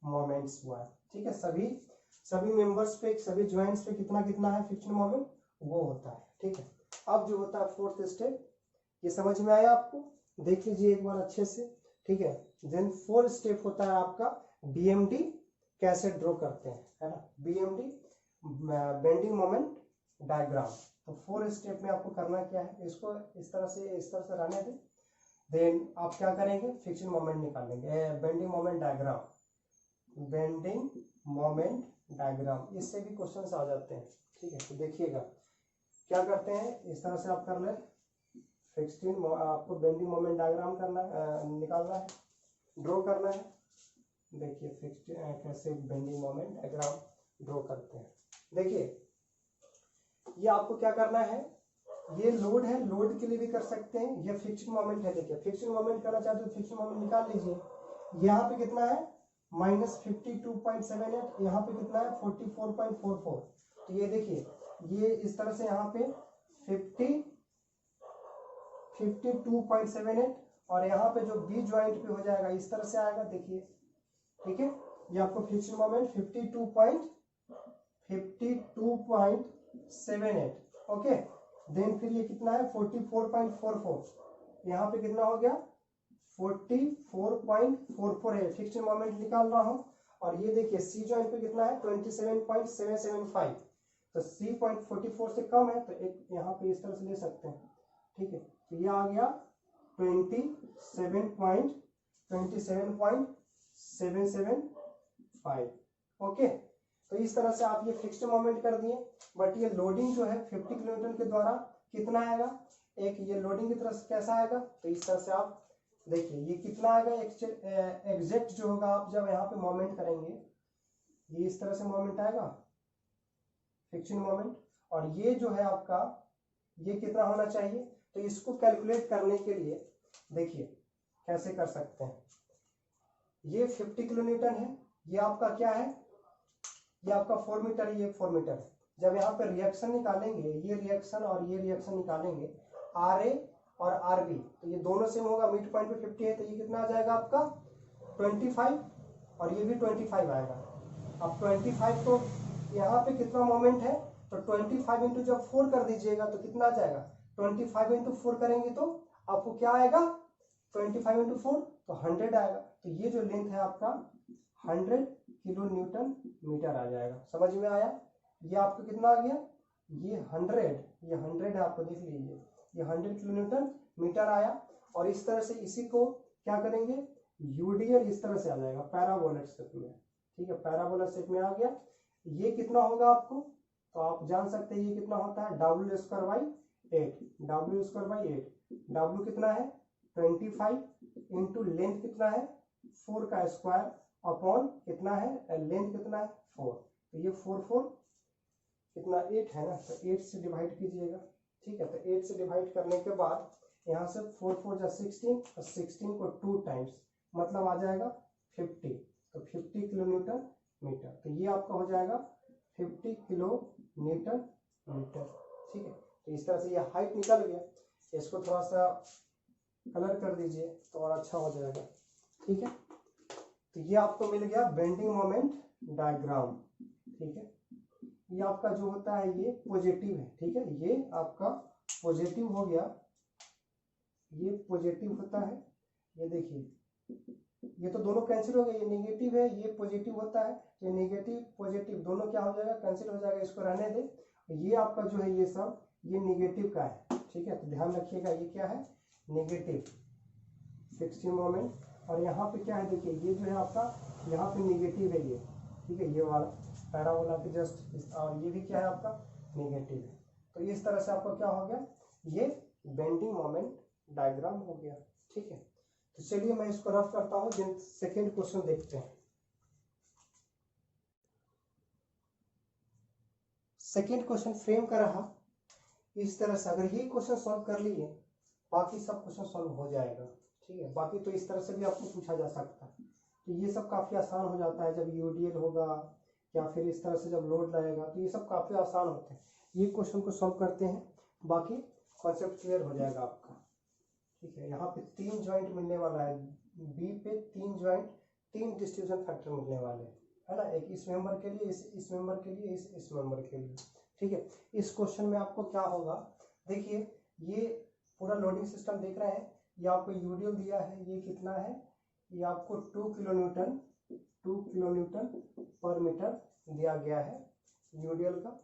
मोमेंट्स हुआ। ठीक है, सभी मेंबर्स पे, सभी ज्वाइंट्स पे कितना कितना है फिक्स्ड मोमेंट, वो होता है। ठीक है, अब जो होता है फोर्थ स्टेप, ये समझ में आया आपको, देख लीजिए एक बार अच्छे से। ठीक है, देन फोर्थ स्टेप होता है आपका बीएमडी कैसे ड्रॉ करते हैं, है ना, बीएमडी बेंडिंग मोमेंट डायग्राम। तो फोर्थ स्टेप में आपको करना क्या है, इसको इस तरह से रहने दें। देन आप क्या करेंगे, फिक्स्ड मोमेंट निकालेंगे, बेंडिंग मोमेंट डायग्राम, इससे भी क्वेश्चंस आ जाते हैं। ठीक है, तो देखिएगा क्या करते हैं, इस तरह से आप कर ले, फिक्स्ड आपको बेंडिंग मोमेंट डायग्राम करना निकालना है, ड्रॉ करना है। देखिए फिक्स्ड कैसे बेंडिंग मोमेंट डायग्राम ड्रॉ करते हैं। देखिए ये आपको क्या करना है, ये लोड है, लोड के लिए भी कर सकते हैं, ये फिक्स्ड मोमेंट है। देखिए फिक्स्ड मोमेंट करना चाहते हो, फिक्स्ड मोमेंट निकाल लीजिए। यहाँ पे कितना है, -52.78, यहाँ पे कितना है 44.44। तो ये देखिए ये इस तरह से यहाँ पे 52.78, और यहाँ पे जो बी ज्वाइंट पे हो जाएगा इस तरह से आएगा, देखिए। ठीक है, ये आपको फिक्स्ड मोमेंट 52.78। ओके, देन फिर ये कितना है 44.44, यहाँ पे कितना हो गया 44.44 है, फिक्स्ड मोमेंट निकाल रहा हूँ। और ये देखिए सी जॉइंट पे कितना है 27.775, तो सी 44 से कम है, तो एक यहाँ पे इस तरह से ले सकते हैं। ठीक है, तो ये आ गया 27.775, 27.775। ओके, तो इस तरह से आप ये फिक्स्ड मोमेंट कर दिए। बट ये लोडिंग जो है 50 किलोन्यूटन के द्वारा कितना आएगा, एक ये लोडिंग की तरफ से कैसा आएगा, तो इस तरह से आप देखिए ये कितना आएगा एग्जैक्ट जो होगा, आप जब यहाँ पे मोमेंट करेंगे ये इस तरह से मोमेंट आएगा, फिक्शन मोमेंट। और ये जो है आपका ये कितना होना चाहिए, तो इसको कैलकुलेट करने के लिए देखिए कैसे कर सकते हैं। ये 50 किलोन्यूटन है, ये आपका क्या है, ये आपका 4 मीटर, ये 4 मीटर है। जब यहाँ पे रिएक्शन निकालेंगे, ये रिएक्शन और ये रिएक्शन निकालेंगे, RA और RB, तो ये दोनों सेम होगा, मिड पॉइंट पे 50 है, तो ये कितना आ जाएगा आपका 25, और ये भी 25 आएगा। अब 25 को यहाँ पे कितना मोमेंट है, तो 25 इंटू जब 4 कर दीजिएगा तो कितना आ जाएगा, 25 इंटू 4 करेंगे तो आपको क्या आएगा, 25 इंटू 4 तो 100 आएगा। तो ये जो लेंथ है आपका 100 किलो न्यूटन मीटर आ जाएगा। समझ में आया, ये आपको कितना आ गया, ये 100 है, आपको देख लीजिए ये 100 किलो न्यूटन मीटर आया। और इस तरह से इसी को क्या करेंगे, यूडीएल इस तरह से आ जाएगा पैराबोला शेप में। ठीक है, पैराबोला शेप में आ गया। ये कितना होगा आपको, तो आप जान सकते हैं ये कितना होता है, W square by 8, W square by 8। W कितना है 25 इंटू लेंथ कितना है 4 का स्क्वायर अपॉन कितना है, लेंथ कितना है 4, तो ये 4 कितना 8 है ना, तो 8 से डिवाइड कीजिएगा। ठीक है, तो 8 से डिवाइड करने के बाद यहाँ से 4 4 जा 16 और 16 को 2 टाइम्स मतलब आ जाएगा 50, तो 50 किलो न्यूटन मीटर। तो ये आपका हो जाएगा 50 किलो न्यूटन मीटर। ठीक है, तो इस तरह से ये हाइट निकल गया। इसको थोड़ा सा कलर कर दीजिए तो और अच्छा हो जाएगा। ठीक है, तो ये आपको मिल गया बेंडिंग मोमेंट डायग्राम। ठीक है, ये आपका जो होता है ये पॉजिटिव है। ठीक है, ये आपका पॉजिटिव हो गया, ये पॉजिटिव होता है। ये देखिए ये तो दोनों कैंसिल हो गए, ये नेगेटिव है ये पॉजिटिव होता है, ये नेगेटिव पॉजिटिव दोनों क्या हो जाएगा, कैंसिल हो जाएगा, इसको रहने दे। ये आपका जो है ये सब ये नेगेटिव का है। ठीक है, तो ध्यान रखिएगा ये क्या है, नेगेटिव फिक्स्ड मोमेंट। और यहाँ पे क्या है देखिए, ये जो है आपका यहाँ पे नेगेटिव है ये। ठीक है, ये वाला पैराबोला के जस्ट, और ये भी क्या है आपका नेगेटिव है। तो इस तरह से आपका क्या हो गया, ये बेंडिंग मोमेंट डायग्राम हो गया। ठीक है, तो चलिए मैं इसको रफ करता हूँ, सेकेंड क्वेश्चन देखते हैं। सेकेंड क्वेश्चन फ्रेम का रहा इस तरह से, अगर ये क्वेश्चन सॉल्व कर लिए बाकी सब क्वेश्चन सॉल्व हो जाएगा। ठीक है, बाकी तो इस तरह से भी आपको पूछा जा सकता है, तो ये सब काफी आसान हो जाता है जब यूडीएल होगा या फिर इस तरह से जब लोड लगेगा, तो ये सब काफी आसान होते हैं। ये क्वेश्चन को सॉल्व करते हैं, बाकी कॉन्सेप्ट क्लियर हो जाएगा आपका। ठीक है, यहाँ पे 3 जॉइंट मिलने वाला है, बी पे 3 जॉइंट 3 डिस्ट्रीब्यूशन फैक्टर मिलने वाले हैं, है ना, एक इस मेंबर के लिए, इस मेंबर के लिए, इस मेंबर के लिए। ठीक है, इस क्वेश्चन में आपको क्या होगा, देखिए ये पूरा लोडिंग सिस्टम देख रहे हैं, ये आपको यूडीएल दिया है, ये कितना है, ये आपको 2 किलो न्यूटन पर मीटर दिया गया है यूडीएल का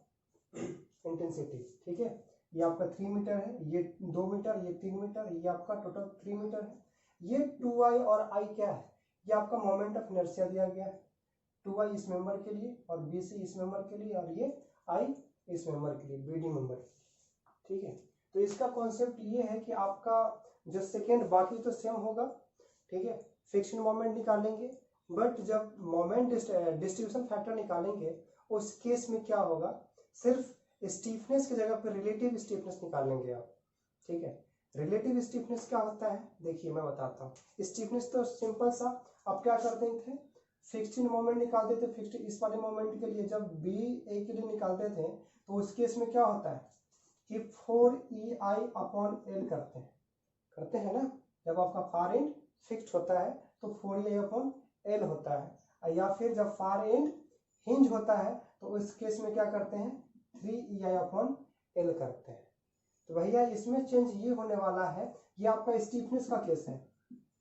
इंटेंसिटी। ठीक है, ये आपका 3 मीटर है, ये 2 मीटर, ये 3 मीटर, ये आपका टोटल 3 मीटर है। ये 2i और i क्या है, ये आपका मोमेंट ऑफ इनर्शिया दिया गया है, 2i इस मेंबर के लिए और bc इस मेंबर के लिए और ये i इस मेंबर के लिए, बीडी मेंबर के लिए। ठीक है, तो इसका कॉन्सेप्ट ये है कि आपका जो सेकेंड बाकी तो सेम होगा। ठीक है, फिक्शन मोमेंट निकालेंगे, बट जब मोमेंट डिस्ट्रीब्यूशन फैक्टर निकालेंगे उस केस में क्या होगा, सिर्फ स्टीफनेस की जगह पर रिलेटिव स्टीफनेस निकालेंगे आप। ठीक है, रिलेटिव स्टीफनेस क्या होता है, देखिए मैं बताता हूँ। स्टीफनेस तो सिंपल सा, आप क्या करते थे, फिक्स्ड मोमेंट निकालते थे, फिक्स्ड इस वाले मोमेंट के लिए जब बी ए के लिए निकालते थे तो उस केस में क्या होता है कि 4EI अपॉन एल करते हैं ना, जब आपका फार एंड फिक्स्ड होता है तो 4EI अपॉन एल होता है, या फिर जब फार एंड हिंज होता है तो उस केस में क्या करते हैं 3EI अपॉन एल करते हैं। तो भैया इसमें चेंज ये होने वाला है, ये आपका स्टीफनेस का केस है।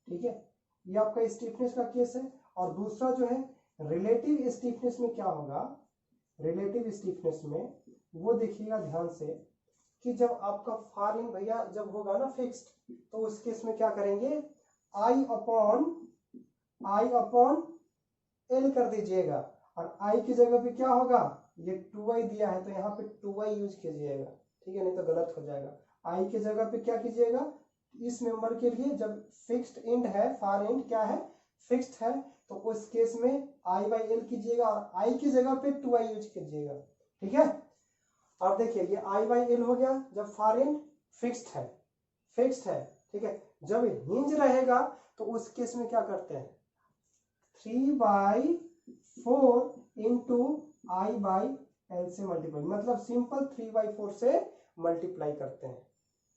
ठीक है, ये आपका स्टीफनेस का केस है। और दूसरा जो है रिलेटिव स्टीफनेस में क्या होगा, रिलेटिव स्टीफनेस में वो देखिएगा ध्यान से कि जब आपका फार इन भैया जब होगा ना फिक्स्ड, तो उस केस में क्या करेंगे I upon I upon L कर दीजिएगा, और आई की जगह पे क्या होगा, ये 2y दिया है तो यहाँ पे 2y यूज कीजिएगा, ठीक है, नहीं तो गलत हो जाएगा। आई की जगह पे क्या कीजिएगा, इस मेंबर के लिए जब फिक्स्ड एंड है, फार एंड क्या है, फिक्स्ड है, तो उस केस में आई बाई एल कीजिएगा और आई की जगह पे 2y यूज कीजिएगा, ठीक है। और देखिए ये आई बाई एल हो गया जब फार एंड फिक्स्ड है, फिक्स्ड है, ठीक है। जब हिंज रहेगा तो उस केस में क्या करते हैं, 3/4 इंटू आई बाई एल से मल्टीप्लाई, मतलब सिंपल 3/4 से मल्टीप्लाई करते हैं,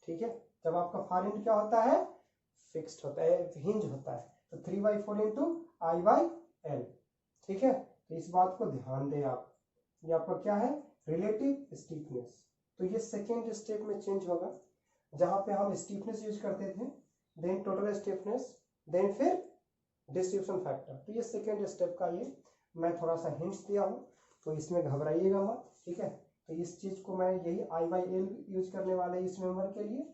ठीक है। जब आपका फार एंड क्या होता है, फिक्स्ड होता है, हिंज होता है, तो 3/4 इंटू आई बाई एल, ठीक है। तो इस बात को ध्यान दें आप, ये आपका क्या है, रिलेटिव स्टीफनेस। तो ये सेकेंड स्टेप में चेंज होगा, जहां पे हम स्टीफनेस यूज करते थे, देन टोटल स्टीफनेस, देन फिर डिस्ट्रीब्यूशन फैक्टर। तो ये सेकेंड स्टेप का ये मैं थोड़ा सा हिंट्स दिया हूँ, तो इसमें घबराइएगा मत, ठीक है। तो इस चीज को मैं यही आई बाई एल यूज करने वाले इस मेंबर के लिए,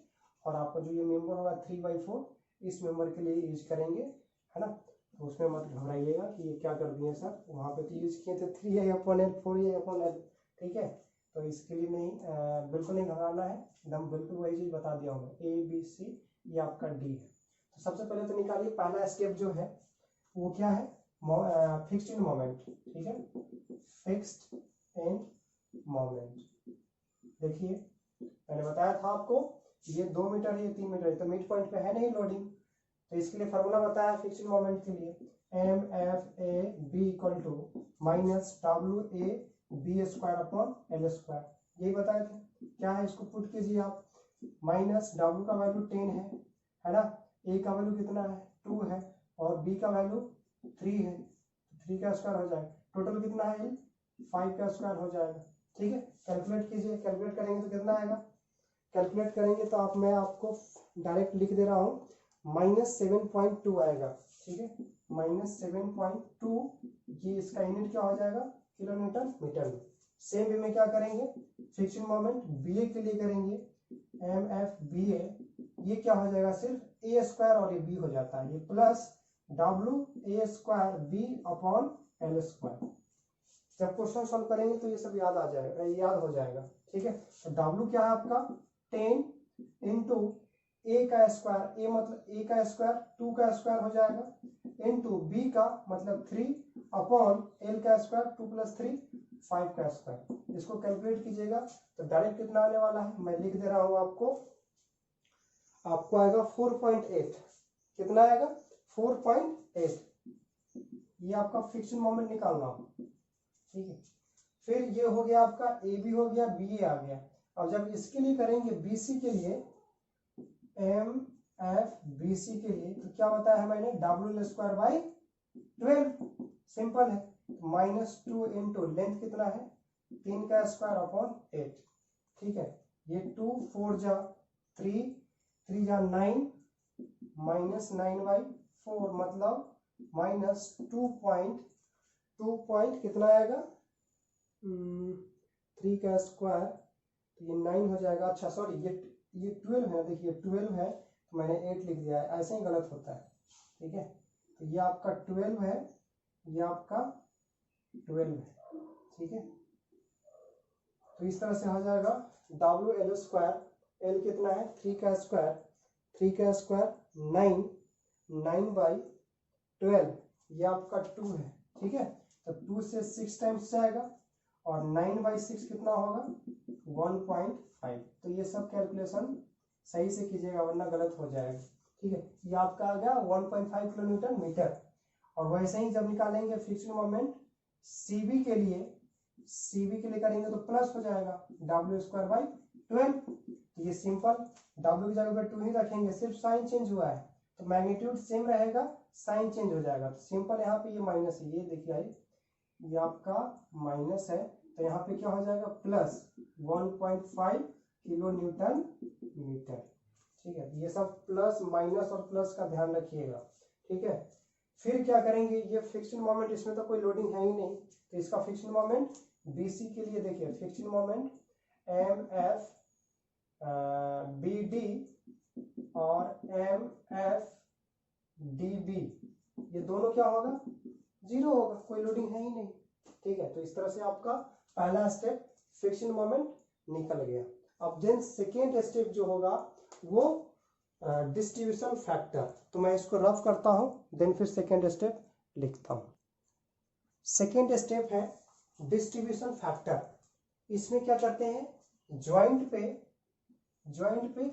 और आपका जो ये मेंबर होगा 3/4 इस मेंबर के लिए यूज करेंगे, है ना। तो उसमें मत घबराइएगा कि ये क्या कर दिए सर, वहाँ पे तो यूज किए थे 3a upon L 4a upon L, ठीक है। तो इसके लिए नहीं, बिल्कुल नहीं घबराना है, एकदम बिल्कुल वही चीज बता दिया हूँ, ए बी सी, ये आपका डी है। तो सबसे पहले तो निकालिए, पहला स्टेप जो है वो क्या है, फिक्स्ड एंड मोमेंट, ठीक है, फिक्स्ड एंड मोमेंट। देखिए मैंने बताया था आपको, ये 2 मीटर है, ये 3 मीटर है, तो मिड पॉइंट पे है नहीं लोडिंग, तो इसके लिए फार्मूला बताया फिक्स्ड मोमेंट के लिए, M F A B equal to minus W A B square upon L square, यही बताए थे। क्या है, इसको पुट कीजिए आप, माइनस डब्ल्यू का वैल्यू 10 है ना, ए का वैल्यू कितना है 2 है, और बी का वैल्यू 3 है, 3 का स्क्वायर हो जाएगा, टोटल कितना है 5 का स्क्वायर हो जाएगा, ठीक है। कैलकुलेट कीजिए, कैलकुलेट करेंगे तो कितना आएगा, कैलकुलेट करेंगे तो आप, मैं आपको डायरेक्ट लिख दे रहा हूँ, -7.2 आएगा, ठीक है, -7.2, ये इसका यूनिट क्या हो जाएगा, किलो न्यूटन मीटर में। सेम वे में क्या करेंगे, फिक्स्ड मोमेंट बी ए के लिए करेंगे, एम एफ बी ए, ये क्या हो जाएगा, सिर्फ ए स्क्वायर और ये बी हो जाता है, ये plus W A square B upon L square. जब क्वेश्चन सॉल्व करेंगे तो ये सब याद आ जाएगा, याद हो जाएगा, ठीक है। तो डब्ल्यू क्या है आपका 10 इंटू ए का स्क्वायर, ए मतलब ए का स्क्वायर 2 का स्क्वायर हो जाएगा, इंटू बी का मतलब 3 अपॉन एल का स्क्वायर 2 + 3 5 का स्क्वायर। इसको कैलकुलेट कीजिएगा तो डायरेक्ट कितना आने वाला है, मैं लिख दे रहा हूं आपको, आपको आएगा 4.8, कितना आएगा 4.8, ये आपका फिक्स्ड मोमेंट निकालना, ठीक है। फिर ये हो गया आपका ए बी हो गया, बी ए आ गया। अब जब इसके लिए करेंगे बी सी के लिए, एम एफ बी सी के लिए, तो क्या बताया है मैंने, डब्ल्यू स्क्वायर बाई 12, सिंपल है, -2 इंटू लेंथ कितना है 3 का स्क्वायर अपॉन 8, ठीक है। ये 2 4 जा 3 3 जा 9, -9/4 मतलब -2 पॉइंट कितना आएगा, 3 का स्क्वायर, तो ये 9 हो जाएगा, अच्छा सॉरी ये 12 है, देखिए 12 है तो मैंने 8 लिख दिया है, ऐसे ही गलत होता है, ठीक है। तो ये आपका 12 है, ये आपका 12 है, ठीक है। तो इस तरह से हो जाएगा डब्ल्यू एल स्क्वायर, एल कितना है 3 का स्क्वायर, 3 का स्क्वायर 9/12, ये आपका 2 है, ठीक है। तो 2 से 6 टाइम्स जाएगा, और 9/6 कितना होगा 1.5। तो ये सब कैलकुलेशन सही से कीजिएगा वरना गलत हो जाएगा, ठीक है। ये आपका आ गया 1.5 किलो न्यूटन मीटर। और वैसे ही जब निकालेंगे फिक्स्ड मोमेंट सीबी के लिए, करेंगे तो प्लस हो जाएगा डब्ल्यू स्क्वायर बाई 12, तो ये सिंपल, डब्ल्यू की जगह पे 2 ही रखेंगे, सिर्फ साइन चेंज हुआ है, तो मैग्नीट्यूड सेम रहेगा, साइन चेंज हो जाएगा, तो सिंपल यहाँ पे ये माइनस है, ये देखिए आई, ये आपका माइनस है, तो यहाँ पे क्या हो जाएगा प्लस 1.5 किलो न्यूटन मीटर, ठीक है। ये सब प्लस माइनस और प्लस का ध्यान रखिएगा, ठीक है। फिर क्या करेंगे, ये फिक्स्ड मोमेंट, इसमें तो कोई लोडिंग है ही नहीं, तो इसका फिक्स्ड मोमेंट बीसी के लिए देखिए, fixed moment M F B D और एम एफ डी बी, ये दोनों क्या होगा, जीरो होगा, कोई लोडिंग है ही नहीं। ठीक है, तो इस तरह से आपका पहला स्टेप फ्रिक्शन मोमेंट निकल गया। अब देन सेकेंड स्टेप जो होगा वो डिस्ट्रीब्यूशन फैक्टर। तो मैं इसको रफ करता हूं, देन फिर सेकेंड स्टेप लिखता हूं। सेकेंड स्टेप है डिस्ट्रीब्यूशन फैक्टर। इसमें क्या करते हैं, ज्वाइंट पे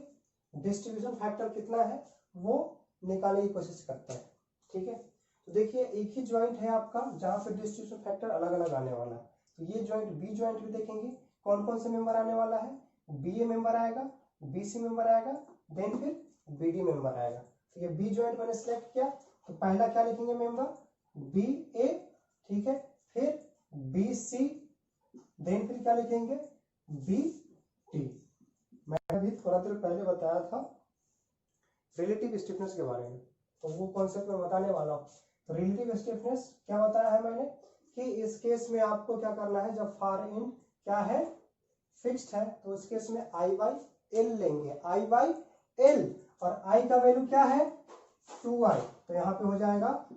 डिस्ट्रीब्यूशन फैक्टर कितना है वो निकालने की कोशिश करते हैं। ठीक है, तो देखिए एक ही ज्वाइंट है आपका जहां पे डिस्ट्रीब्यूशन फैक्टर अलग अलग आने वाला है। तो ये ज्वाइंट बी ज्वाइंट भी देखेंगे कौन कौन से मेंबर आने वाला है, बी ए मेंबर आएगा, बी सी मेंबर आएगा, देन फिर बी डी मेंबर आएगा। तो ये बी ज्वाइंट मैंने सिलेक्ट किया, तो पहला क्या लिखेंगे मेंबर, बी ए, ठीक है, फिर बी सी, देन फिर क्या लिखेंगे, बी टी। मैंने अभी थोड़ा देर पहले बताया था रिलेटिव स्टिफनेस के बारे में, तो वो कॉन्सेप्ट मैं बताने वाला हूँ। तो रिलेटिव स्टिफनेस क्या बताया है मैंने कि इस केस में आपको क्या करना है, जब फार एंड क्या है, फिक्स्ड है, तो इस केस में आई बाई एल लेंगे, आई बाई एल, और आई का वैल्यू क्या है 2y, तो यहाँ पे हो जाएगा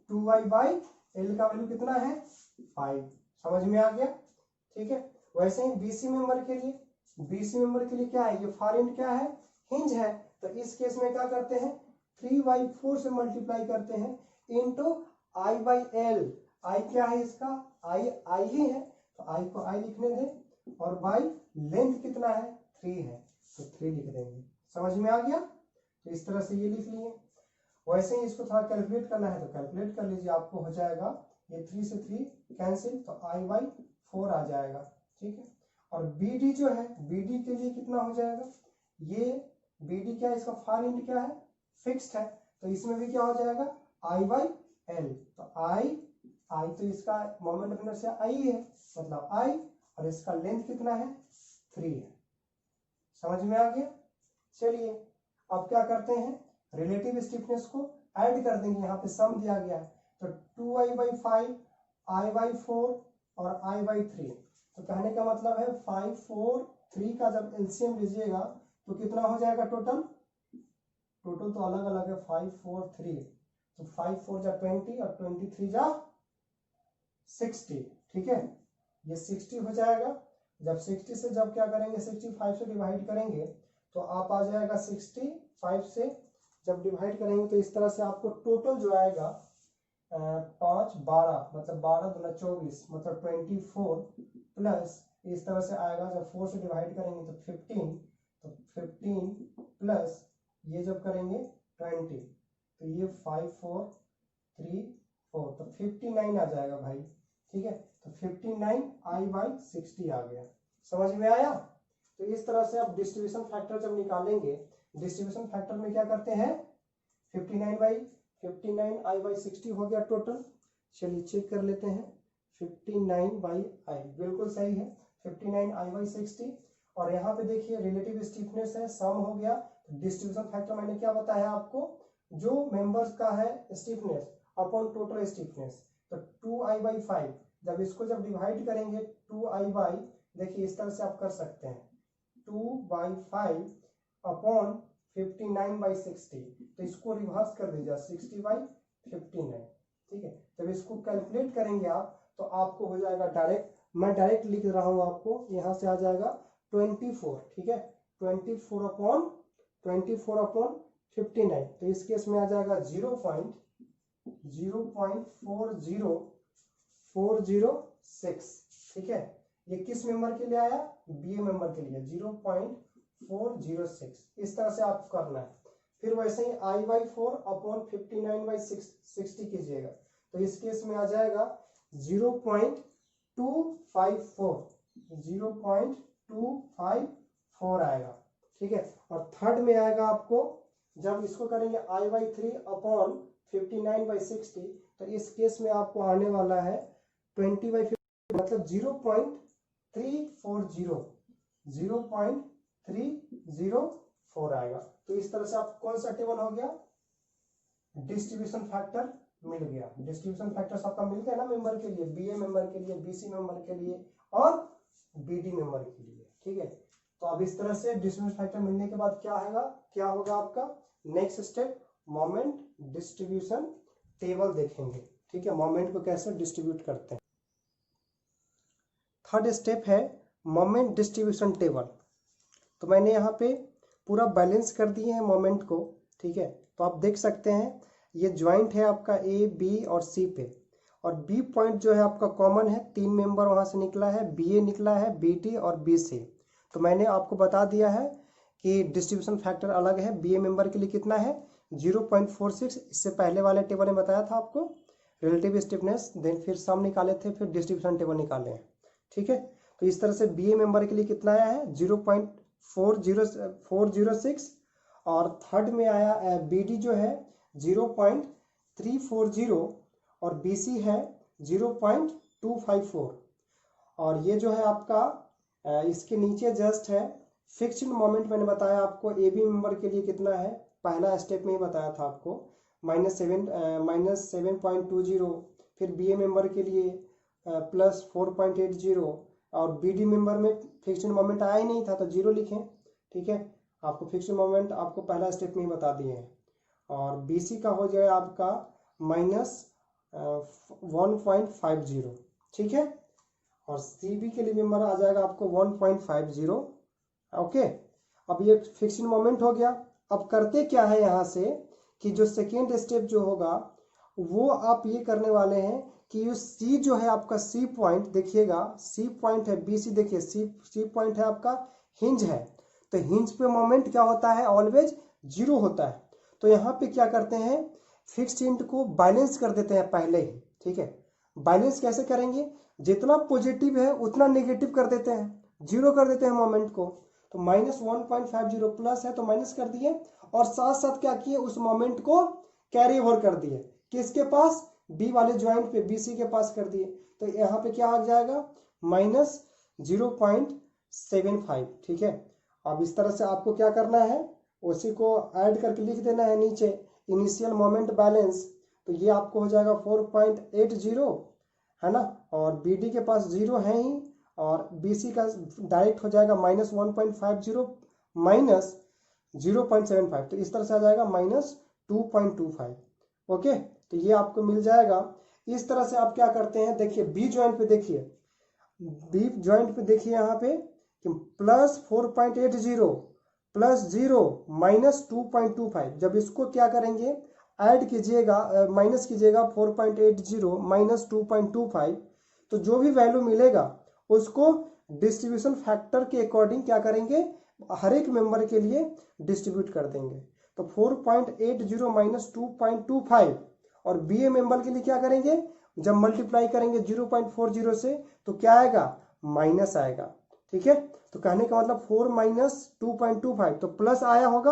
2y बाई एल का वैल्यू कितना है 5। समझ में आ गया। ठीक है, वैसे ही बीसी मेंबर के लिए क्या है, ये फार एंड क्या है, हिंज है, तो इस केस में क्या करते हैं 3/4 से मल्टीप्लाई करते हैं इनटू आई बाई एल। आई क्या है इसका, आई ही है, तो आई को आई लिखने दें, और बाई लेंथ कितना है 3 है, तो 3 लिख देंगे। समझ में आ गया, तो इस तरह से ये लिख लिए। वैसे ही इसको थोड़ा कैलकुलेट करना है, तो कैलकुलेट कर लीजिए, आपको हो जाएगा ये 3 से 3 कैंसिल, तो आई बाई 4 आ जाएगा। ठीक है, और बी डी जो है, बी डी के लिए कितना हो जाएगा, ये बी डी क्या है, इसका फार एंड क्या है, फिक्स्ड है, तो इसमें भी क्या हो जाएगा आई बाई एल, तो आई तो इसका मोमेंट ऑफ इनर्शिया आई है, मतलब आई, और इसका लेंथ कितना है 3 है। समझ में आ गया। चलिए अब क्या करते हैं, रिलेटिव स्टिफनेस को ऐड कर देंगे, यहाँ पे सम दिया गया है, तो 2i/5, i/4 और i/3। तो कहने का मतलब है 5, 4, 3 का जब एलसीएम लीजिएगा तो कितना हो जाएगा टोटल तो अलग अलग है, 5, 4, 3, तो 5, 4 जा 20 और 23 जा 60। ठीक है, ये 60 हो जाएगा। जब 60 से जब क्या करेंगे 65 से डिवाइड करेंगे तो आप आ जाएगा 65 से जब डिवाइड करेंगे तो इस तरह से आपको टोटल जो आएगा 5, 12, मतलब 12 दूना 24, मतलब 24 प्लस इस तरह से आएगा। जब 4 से डिवाइड करेंगे तो 15, तो 15 प्लस ये जब करेंगे 20, तो ये 5, 4, 3, 4, तो 59 आ जाएगा भाई। ठीक है, तो 59 i/60 आ गया। समझ में आया। तो इस तरह से आप डिस्ट्रीब्यूशन फैक्टर जब निकालेंगे, डिस्ट्रीब्यूशन फैक्टर में क्या करते हैं 59 i/60 हो गया टोटल। चलिए चेक कर लेते हैं, 59/i बिल्कुल सही है, 59 i/60। और यहाँ पे देखिए रिलेटिव स्टिफनेस है, सम हो गया। डिस्ट्रीब्यूशन फैक्टर मैंने क्या बताया आपको, जो मेंबर्स का है स्टिफनेस अपॉन टोटल स्टिफनेस, तो 2i/5, जब इसको जब डिवाइड करेंगे 2i/, देखिए इस तरह से आप कर सकते हैं 2/5 अपॉन 59/60, तो इसको रिवर्स कर दीजिए 60/59। ठीक है, जब इसको कैलकुलेट करेंगे आप तो आपको हो जाएगा डायरेक्ट, मैं डायरेक्ट लिख रहा हूं आपको, यहां से आ जाएगा 24। ठीक है, 24 अपॉन 59, तो इस केस में आ जाएगा 0.406। ठीक है, ये किस मेंबर के लिए आया, बी ए मेंबर के लिए 0.406। इस तरह से आपको करना है। फिर वैसे ही i/4 अपॉन 59/60 कीजिएगा, तो इस केस में आ जाएगा 0.254 आएगा। ठीक है, और थर्ड में आएगा आपको, जब इसको करेंगे i/3 अपॉन 59/60, तो इस केस में आपको आने वाला है 20/50, मतलब 0.304 आएगा। तो इस तरह से आप कौन सा टेबल हो गया, डिस्ट्रीब्यूशन फैक्टर मिल गया। डिस्ट्रीब्यूशन फैक्टर सबका मिल गया ना, मेंबर के लिए, बीए मेंबर के लिए, बीसी मेंबर के लिए और बीडी मेंबर के लिए। ठीक है, तो अब इस तरह से डिस्ट्रीब्यूशन फैक्टर मिलने के बाद क्या होगा आपका next step, moment distribution table देखेंगे, ठीक है, मोमेंट को कैसे डिस्ट्रीब्यूट करते हैं। थर्ड स्टेप है मोमेंट डिस्ट्रीब्यूशन टेबल। तो मैंने यहाँ पे पूरा बैलेंस कर दिए हैं मोमेंट को, ठीक है। तो आप देख सकते हैं ये ज्वाइंट है आपका ए बी और सी पे, और बी पॉइंट जो है आपका कॉमन है, 3 मेंबर वहाँ से निकला है, बी ए निकला है, बी टी और बी सी। तो मैंने आपको बता दिया है कि डिस्ट्रीब्यूशन फैक्टर अलग है, बी ए मेंबर के लिए कितना है 0.46। इससे पहले वाले टेबल में बताया था आपको रिलेटिव स्टिफनेस, देन फिर सम निकाले थे, फिर डिस्ट्रीब्यूशन टेबल निकाले हैं, ठीक है। तो इस तरह से बी ए मेंबर के लिए कितना आया है 0.406, और थर्ड में आया बी डी जो है 0.340, और बी सी है 0.254। और ये जो है आपका इसके नीचे जस्ट है फिक्स्ड मोमेंट। मैंने बताया आपको ए बी मेंबर के लिए कितना है, पहला स्टेप में ही बताया था आपको -7.20, फिर बी ए मेंबर के लिए +4.80, और बी डी मेंबर में फिक्स्ड मोमेंट आया ही नहीं था तो 0 लिखें, ठीक है। आपको फिक्स्ड मोमेंट आपको पहला स्टेप में ही बता दिए हैं। और बी सी का हो जाए आपका -1.50, ठीक है। और सी बी के लिए मेंबर आ जाएगा आपको 1.50, ओके। अब ये फिक्स्ड मोमेंट हो गया। अब करते क्या है यहाँ से कि जो सेकेंड स्टेप जो होगा वो आप ये करने वाले हैं कि ये सी जो है आपका सी पॉइंट, देखिएगा सी पॉइंट है, बी सी देखिए सी पॉइंट है आपका, हिंज है, तो हिंज पे मोमेंट क्या होता है ऑलवेज 0 होता है। तो यहाँ पे क्या करते हैं फिक्स्ड इंट को बैलेंस कर देते हैं पहले ही, ठीक है। बैलेंस कैसे करेंगे, जितना पॉजिटिव है उतना नेगेटिव कर देते हैं, 0 कर देते हैं मोमेंट को। तो -1.50 प्लस है तो माइनस कर दिए, और साथ साथ क्या किए उस मोमेंट को कैरी ओवर कर दिए किसके पास, बी वाले ज्वाइंट पे, बी सी के पास कर दिए। तो यहाँ पे क्या आ जाएगा -0.75, ठीक है। अब इस तरह से आपको क्या करना है उसी को ऐड करके लिख देना है नीचे इनिशियल मोमेंट बैलेंस। तो ये आपको हो जाएगा 4.80, है ना, और बी डी के पास 0 है ही, और बी सी का डायरेक्ट हो जाएगा -1.50 माइनस 0.75, तो इस तरह से आ जाएगा -2.25, ओके। तो ये आपको मिल जाएगा। इस तरह से आप क्या करते हैं, देखिए बी ज्वाइंट पे देखिए, बी ज्वाइंट पे देखिए यहाँ पे +4.80 +0 -2.25, जब इसको क्या करेंगे ऐड कीजिएगा, माइनस कीजिएगा 4.80 -2.25, तो जो भी वैल्यू मिलेगा उसको डिस्ट्रीब्यूशन फैक्टर के अकॉर्डिंग क्या करेंगे हर एक मेंबर के लिए डिस्ट्रीब्यूट कर देंगे। तो 4.80 -2.25, और बी ए मेंबर के लिए क्या करेंगे जब मल्टीप्लाई करेंगे 0.40 से तो क्या आएगा माइनस आएगा, ठीक है। तो कहने का मतलब 4 - 2.25, तो प्लस आया होगा,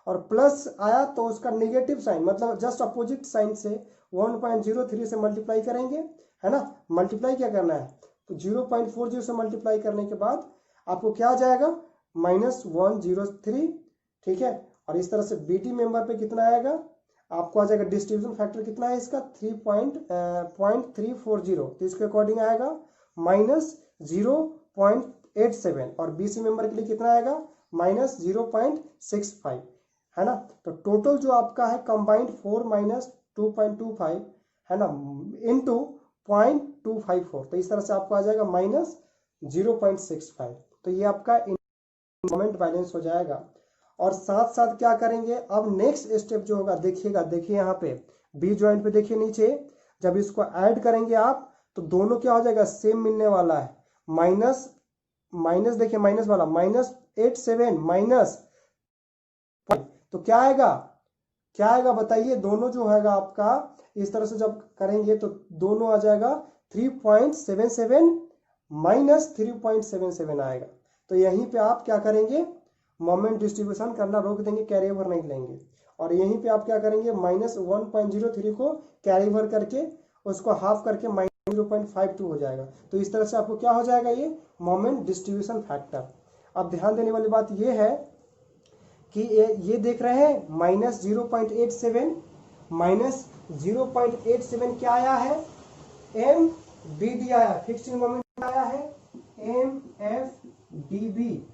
और प्लस आया तो उसका नेगेटिव साइन मतलब जस्ट अपोजिट साइन से 1.03 से मल्टीप्लाई करेंगे, है ना। मल्टीप्लाई क्या करना है तो 0.40 से मल्टीप्लाई करने के बाद आपको क्या आ जाएगा -103, ठीक है। और इस तरह से बी टी मेंबर पे कितना आएगा आपको आ जाएगा, डिस्ट्रीब्यूशन फैक्टर कितना है इसका 3.340, तो इसके अकॉर्डिंग आएगा -0.87, और बी सी मेंबर के लिए कितना आएगा -0.65, है ना। तो टोटल जो आपका है कंबाइंड 4 - 2.25, है ना, इनटू 0.254, तो इस तरह से आपको आ जाएगा -0.65। तो ये आपका मोमेंट बैलेंस हो जाएगा। और साथ साथ क्या करेंगे अब नेक्स्ट स्टेप जो होगा, देखिएगा देखिए यहाँ पे बी ज्वाइंट पे देखिए नीचे, जब इसको ऐड करेंगे आप तो दोनों क्या हो जाएगा सेम मिलने वाला है, माइनस माइनस देखिए माइनस वाला -87 माइनस, तो क्या आएगा बताइए, दोनों जो हैगा आपका इस तरह से जब करेंगे तो दोनों आ जाएगा 3.77 - 3.77 आएगा। तो यहीं पे आप क्या करेंगे मोमेंट डिस्ट्रीब्यूशन करना रोक देंगे, कैरी ओवर नहीं लेंगे, और यहीं पे आप क्या करेंगे -1.03 को कैरी ओवर करके उसको हाफ करके -0.52 हो जाएगा। तो इस तरह से आपको क्या हो जाएगा ये मोमेंट डिस्ट्रीब्यूशन फैक्टर। अब ध्यान देने वाली बात ये है कि ये देख रहे हैं -0.87 -0.87 क्या आया है एम बी डी आया, फिक्स्ड मोमेंट आया है एम एफ डी बी,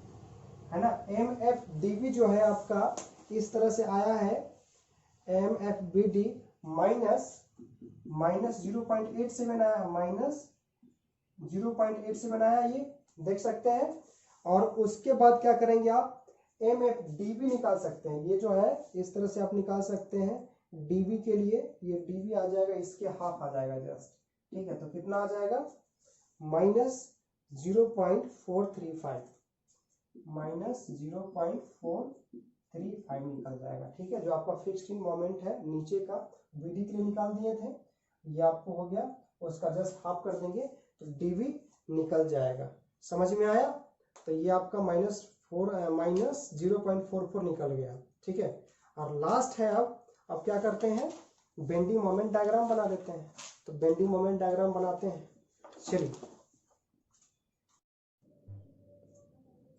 है ना। एम एफ डी बी जो है आपका इस तरह से आया है M F B D minus -0.87 आया, -0.87 आया, ये देख सकते हैं। और उसके बाद क्या करेंगे आप, MFDB निकाल सकते हैं। ये जो है इस तरह से आप निकाल सकते हैं DB के लिए, ये DB आ जाएगा, इसके हाफ आ जाएगा जस्ट, ठीक है। तो कितना आ जाएगा, -0.435, -0.435 निकल जाएगा, ठीक है। जो आपका फिक्स्ड इन मोमेंट है नीचे का, विधि के लिए निकाल दिए थे, ये आपको हो गया, उसका जस्ट हाफ कर देंगे तो DB निकल जाएगा। समझ में आया? तो ये आपका -0.44 निकल गया, ठीक है। और लास्ट है, अब क्या करते हैं, बेंडिंग मोमेंट डायग्राम बना देते हैं। तो बेंडिंग मोमेंट डायग्राम बनाते हैं, चलिए।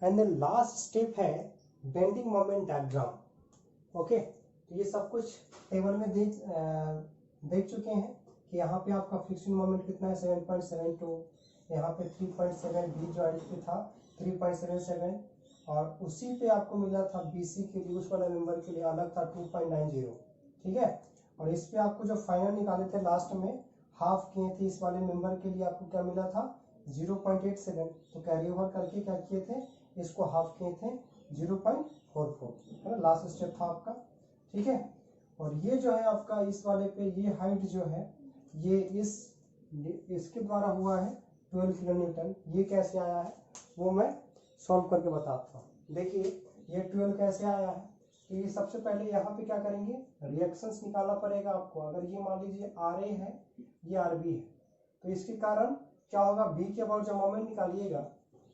एंड द लास्ट स्टेप है बेंडिंग मोमेंट डायग्राम। ओके, तो ये सब कुछ टेबल में देख चुके हैं कि यहाँ पे आपका फिक्स्ड मोमेंट कितना है, 7.72, यहाँ पे 3.7 बी जॉइंट पे था 3.77, और उसी पे आपको मिला था BC के लिए, उस वाले मेंबर के लिए अलग था 2.90, ठीक है। और इस पे आपको जो फाइनल निकाले थे लास्ट में, हाफ किए थे इस वाले मेंबर के लिए, आपको क्या मिला था 0.87, तो कैरी ओवर करके क्या किए थे, इसको हाफ किए थे 0.44, है ना, लास्ट स्टेप था आपका, ठीक है। और ये जो है आपका इस वाले पे, ये हाइट जो है ये इसके द्वारा हुआ है 12 किलो न्यूटन। ये कैसे आया है वो मैं सॉल्व करके बताता हूँ। देखिए ये 12 कैसे आया है, तो ये सबसे पहले यहाँ पे क्या करेंगे, रिएक्शंस निकालना पड़ेगा आपको। अगर ये मान लीजिए RA है, ये RB है, तो इसके कारण क्या होगा, B के अबाउट जब मोमेंट निकालिएगा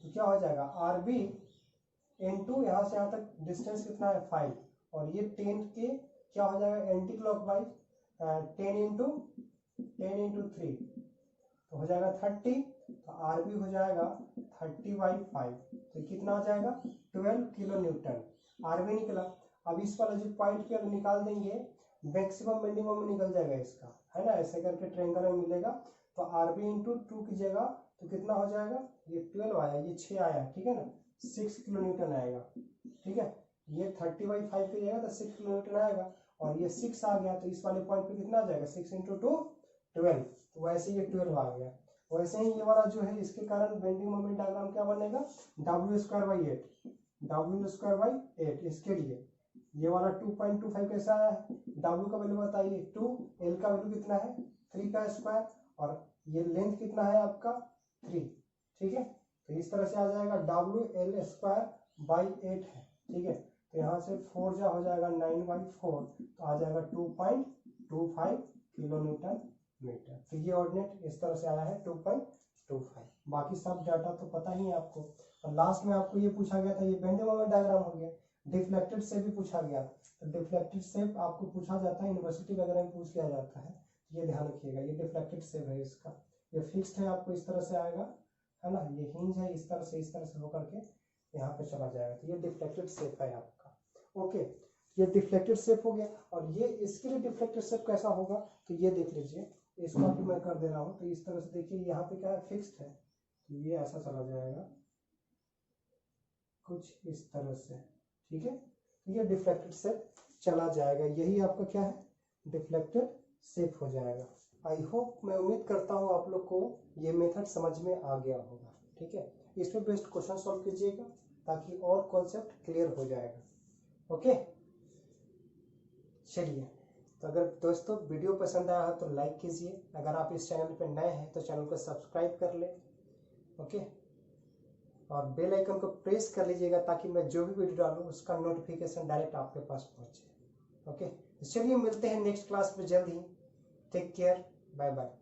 तो क्या हो जाएगा, RB इंटू यहाँ से यहाँ तक डिस्टेंस कितना है 5, और ये 10 के क्या हो जाएगा एंटी क्लॉकवाइज, 10 इंटू 3 तो हो जाएगा 30, तो RB हो जाएगा 30/5, तो कितना आ जाएगा 12 किलो न्यूटन RB निकला। अब इस वाला जो पॉइंट पे अगर निकाल देंगे, मैक्सिमम मिनिमम में निकल जाएगा इसका, है ना, ऐसे करके ट्रायंगल में मिलेगा। तो RB इंटू 2 कीजिएगा तो कितना हो जाएगा, ये 12 आया, ये 6 आया, ठीक है ना, 6 किलो न्यूटन आएगा, ठीक है। ये 30/5 पे जाएगा तो 6 किलो न्यूटन आएगा, और ये 6 आ गया, तो इस वाले पॉइंट पे कितना आ जाएगा, 6 इंटू 2 12, तो वैसे ये 12 आ गया। वैसे ही ये वाला जो है, इसके कारण बेंडिंग मोमेंट डायग्राम क्या बनेगा, W²/8, W²/8। इसके लिए ये वाला 2.25 कैसा आया है, W का वैल्यू बताइए 2, L का वैल्यू कितना है 3 का स्क्वायर, और ये लेंथ कितना है आपका 3, ठीक है। तो इस तरह से आ जाएगा WL²/8 है, ठीक है। तो यहाँ से 4 जा हो जाएगा 9/4, तो आ जाएगा 2.25 किलो न्यूटन मीटर। तो ये ऑर्डिनेट इस तरह से आया है 2.25। बाकी सब डाटा तो पता ही है आपको। और लास्ट में आपको ये पूछा गया था, ये बेंडिंग मोमेंट डायग्राम हो गया। डिफ्लेक्टेड शेप भी पूछा गया, तो डिफ्लेक्टेड शेप आपको पूछा जाता है यूनिवर्सिटी वगैरह में, पूछ लिया जाता है, ये ध्यान रखिएगा। ये डिफ्लेक्टेड शेप है इसका, ये फिक्स्ड है, आपको इस तरह से आएगा, है ना, ये हिंज है, इस तरह से होकर के यहाँ पे चला जाएगा, तो ये डिफ्लेक्टेड शेप है आपका। ओके, ये डिफ्लेक्टेड शेप हो गया। और ये इसके लिए डिफ्लेक्टेड शेप कैसा होगा, तो ये देख लीजिए, इसको भी मैं कर दे रहा हूँ। तो इस तरह से देखिए, यहाँ पे क्या है, फिक्स्ड है, तो ये ऐसा चला जाएगा कुछ इस तरह से, ठीक है। तो ये डिफ्लेक्टेड शेप चला जाएगा, यही आपका क्या है, डिफ्लेक्टेड शेप हो जाएगा। आई होप, मैं उम्मीद करता हूँ आप लोग को ये मेथड समझ में आ गया होगा, ठीक है। इसमें बेस्ट क्वेश्चन सॉल्व कीजिएगा ताकि और कॉन्सेप्ट क्लियर हो जाएगा। ओके, चलिए। तो अगर दोस्तों वीडियो पसंद आया हो तो लाइक कीजिए, अगर आप इस चैनल पर नए हैं तो चैनल को सब्सक्राइब कर लें, ओके, और बेल आइकन को प्रेस कर लीजिएगा ताकि मैं जो भी वीडियो डालूं उसका नोटिफिकेशन डायरेक्ट आपके पास पहुंचे। ओके, तो चलिए मिलते हैं नेक्स्ट क्लास में जल्द ही। Take care, bye bye.